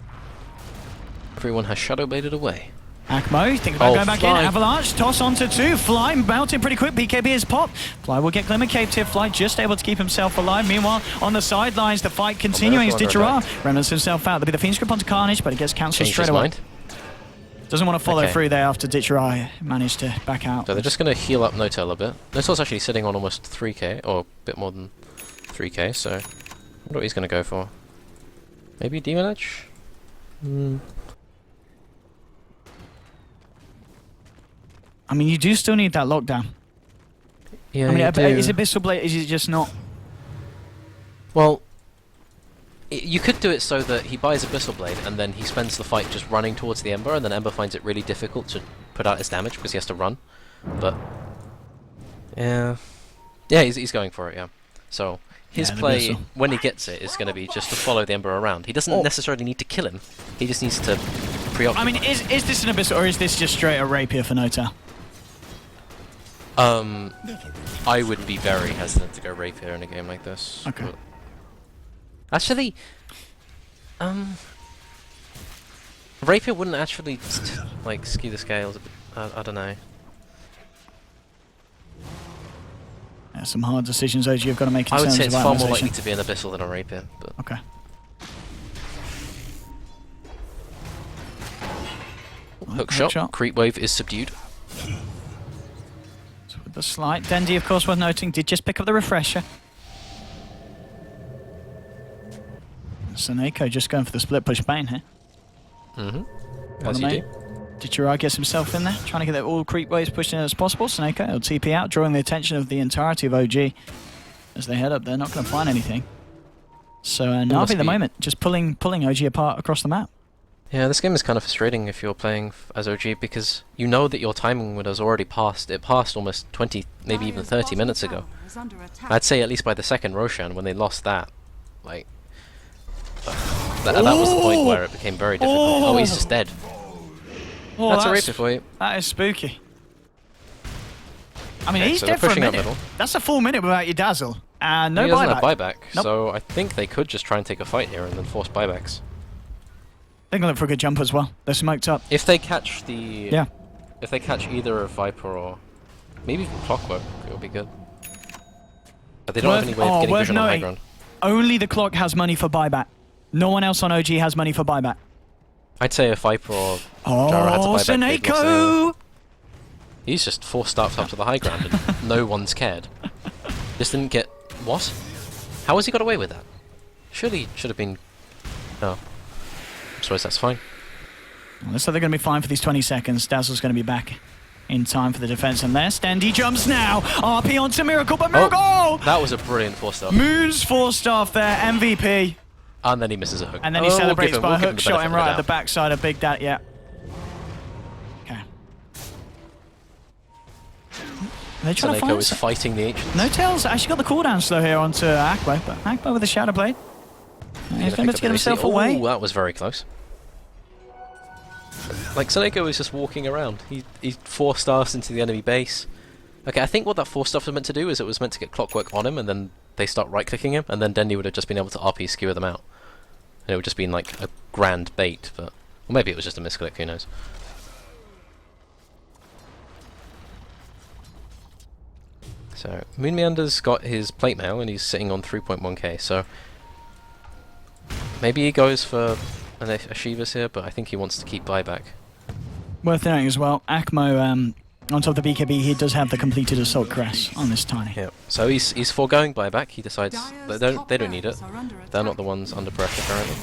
Everyone has Shadow Bladed away. Akmo, think about going back Fly. in. Avalanche, toss onto 2. Fly mounting pretty quick. BKB is popped. Fly will get Glimmer Cape here. Fly just able to keep himself alive. Meanwhile, on the sidelines, the fight continuing. It's Dichira. Remnants himself out. There'll be the Fiend's Grip onto Carnage, but he gets cancelled Changed straight his away. mind. Doesn't want to follow Okay. through there after Dichira managed to back out. So they're just going to heal up Notel a bit. Notel's actually sitting on almost 3k, or a bit more than 3k, so I wonder what he's going to go for. Maybe Demon Edge? I mean, you do still need that lockdown. Yeah, I mean, you do. is Abyssal Blade, is it just not? Well, you could do it so that he buys Abyssal Blade and then he spends the fight just running towards the Ember, and then Ember finds it really difficult to put out his damage because he has to run. But yeah, he's going for it. Yeah. So his Yeah, the play Abyssal. when he gets it is going to be just to follow the Ember around. He doesn't necessarily need to kill him. He just needs to preoccupy. I mean, is this an Abyssal or is this just straight a Rapier for Nota? I would be very hesitant to go Rapier in a game like this. Okay. But actually, Rapier wouldn't actually like skew the scales a bit. I don't know. Yeah, some hard decisions OG have got to make in I would terms say of it's far more itemization. likely to be an Abyssal than a Rapier. But Okay. hook shot. Creep wave is subdued. So with the slight, Dendi, of course, worth noting, did just pick up the refresher. Seneko just going for the split push bane here. As you do. Dichira gets himself in there, trying to get all creep waves pushed in as possible. Seneko will TP out, drawing the attention of the entirety of OG. As they head up, they're not going to find anything. So Navi at the moment, just pulling OG apart across the map. Yeah, this game is kind of frustrating if you're playing as OG because you know that your timing window's already passed. It passed almost 20, maybe even 30 minutes ago. I'd say at least by the second Roshan, when they lost that, like, that was the point where it became very difficult. Oh, he's just dead. Oh, That's a Rapier for you. That is spooky. I mean, Okay, he's so dead for they're a pushing up minute. middle. That's a full minute without your dazzle. And no He doesn't buyback. have buyback, Nope. so I think they could just try and take a fight here and then force buybacks. They're going to look for a good jump as well. They're smoked up. If they catch the... Yeah. If they catch either a Viper or maybe even Clockwork, it would be good. But they don't have any way of getting vision on high ground. Only the clock has money for buyback. No one else on OG has money for buyback. I'd say a Viper or Jara had to Oh, buy back. they'd lost Seneko! He's just forced staffed up to the high ground and no one's cared. Just didn't get... What? How has he got away with that? Surely should have been... No. I suppose that's fine. Well, looks like they're going to be fine for these 20 seconds. Dazzle's going to be back in time for the defense. And there, Stendy jumps now. RP onto Miracle, but Miracle! Oh, that was a brilliant 4-star. Moons 4-staff there, MVP. And then he misses a hook. And then he celebrates by a hook the shot him benefit right of at the backside of Big Dad, yeah. Okay. They're trying to Seneko find is fighting the ancients. No Tails actually got the cooldown slow here onto Akbo, but Akbo with the Shadow Blade. He's going to get himself away. Oh, that was very close. Like, Seneko is just walking around. He 4-stars into the enemy base. Okay, I think what that 4-star was meant to do is it was meant to get Clockwork on him, and then they start right-clicking him, and then Dendy would have just been able to RP skewer them out. And it would just been like a grand bait, but... Or maybe it was just a misclick, who knows. So, Moon Meander's got his plate mail, and he's sitting on 3.1k, so... Maybe he goes for a Shivas here, but I think he wants to keep buyback. Worth noting as well, Akmo, on top of the BKB, he does have the completed Assault Crest on this Tiny. Yeah. So he's foregoing buyback. He decides they don't need it. They're not the ones under pressure currently.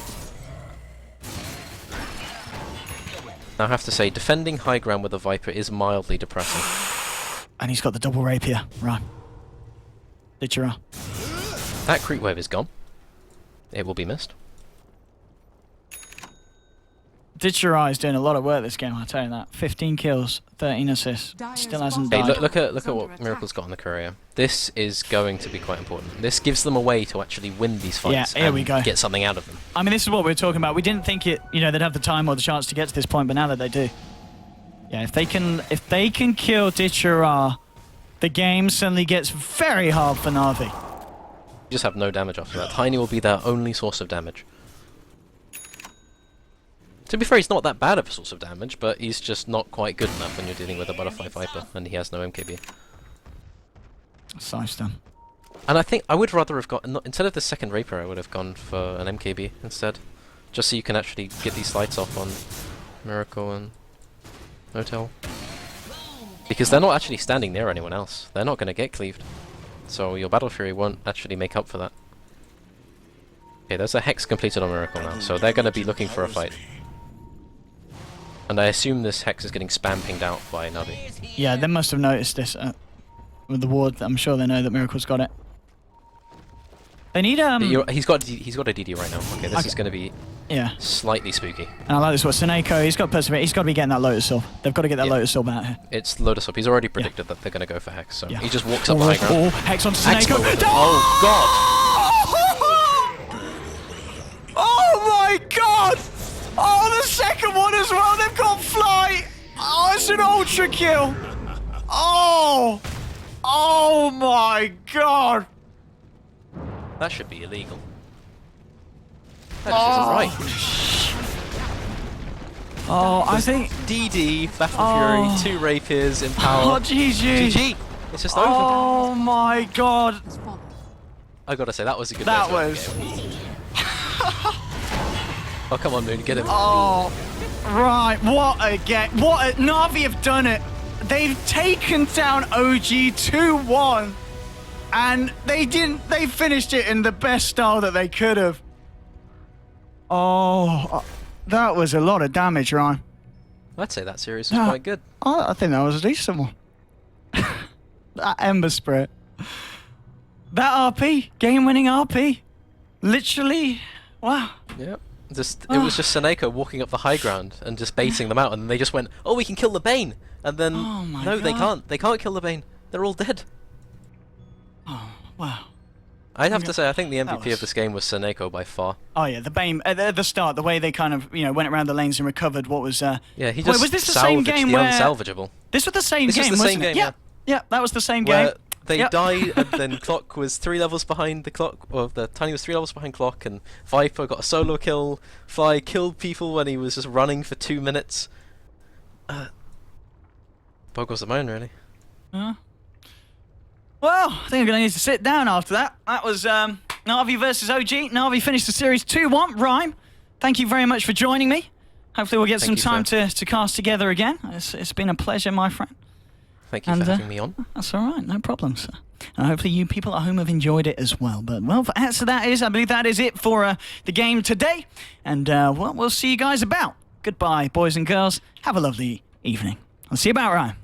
Now I have to say, defending high ground with a Viper is mildly depressing. And he's got the double rapier. Right. Ditchera. That creep wave is gone. It will be missed. Ditchera is doing a lot of work this game, I'll tell you that. 15 kills, 13 assists. Still hasn't Hey, died. look at what Miracle's got on the courier. This is going to be quite important. This gives them a way to actually win these fights we go. Get something out of them. I mean, this is what we were talking about. We didn't think they'd have the time or the chance to get to this point, but now that they do. Yeah, if they can kill Ditchera, the game suddenly gets very hard for Navi. You just have no damage after that. Tiny will be their only source of damage. To be fair, he's not that bad of a source of damage, but he's just not quite good enough when you're dealing with a Butterfly Viper, and he has no MKB. Nice done. And I think I would rather have got, instead of the second Rapier, I would have gone for an MKB instead. Just so you can actually get these lights off on Miracle and Hotel. Because they're not actually standing near anyone else. They're not going to get cleaved. So your Battle Fury won't actually make up for that. Okay, there's a Hex completed on Miracle now, so they're going to be looking for a fight. And I assume this Hex is getting spam pinged out by Navi. Yeah, they must have noticed this with the ward. I'm sure they know that Miracle's got it. They need He's got a DD right now. Okay, this is going to be slightly spooky. And I like this one. Seneko, he's got persevere. He's got to be getting that Lotus Orb. They've got to get that Lotus Orb out here. It's Lotus Orb. He's already predicted that they're going to go for Hex, so he just walks up the high ground. Oh, Hex onto Seneko. Oh god! Oh my god! Oh, the second one as well. They've got flight. Oh, it's an ultra kill. Oh, oh my god! That should be illegal. That just isn't right. Oh, I think DD, Battle Fury, 2 Rapiers in power. Oh, GG. GG. It's just over. Oh my god. I gotta say, that was a good That way to was. end the game. Oh, come on, Moon, get him. Oh, right. What a game. Navi have done it. They've taken down OG 2-1. And they finished it in the best style that they could have. Oh, that was a lot of damage, Ryan. I'd say that series was quite good. I think that was a decent one. That Ember Spirit. That RP, game-winning RP. Literally, wow. Yep. It was just Seneko walking up the high ground and just baiting them out, and they just went, "Oh, we can kill the Bane," and then no, they can't. They can't kill the Bane. They're all dead. Oh, wow. I'd have to say, I think the MVP of this game was Seneko by far. Oh yeah, the Bane at the start, the way they kind of went around the lanes and recovered what was. Yeah, he just was this the same game the where unsalvageable. This was the same game, wasn't it? Yeah, that was the same game. They died, and then Clock was 3 levels behind the Clock, or the Tiny was 3 levels behind Clock, and Viper got a solo kill. Fly killed people when he was just running for 2 minutes. Bug was the moan, really. Well, I think I'm going to need to sit down after that. That was Navi versus OG. Navi finished the series 2-1. Rhyme, thank you very much for joining me. Hopefully we'll get some time to cast together again. It's been a pleasure, my friend. Thank you for having me on. That's all right, no problem, sir. And hopefully you people at home have enjoyed it as well. But, well, as that is, I believe that is it for the game today. And, well, we'll see you guys about. Goodbye, boys and girls. Have a lovely evening. I'll see you about, Ryan.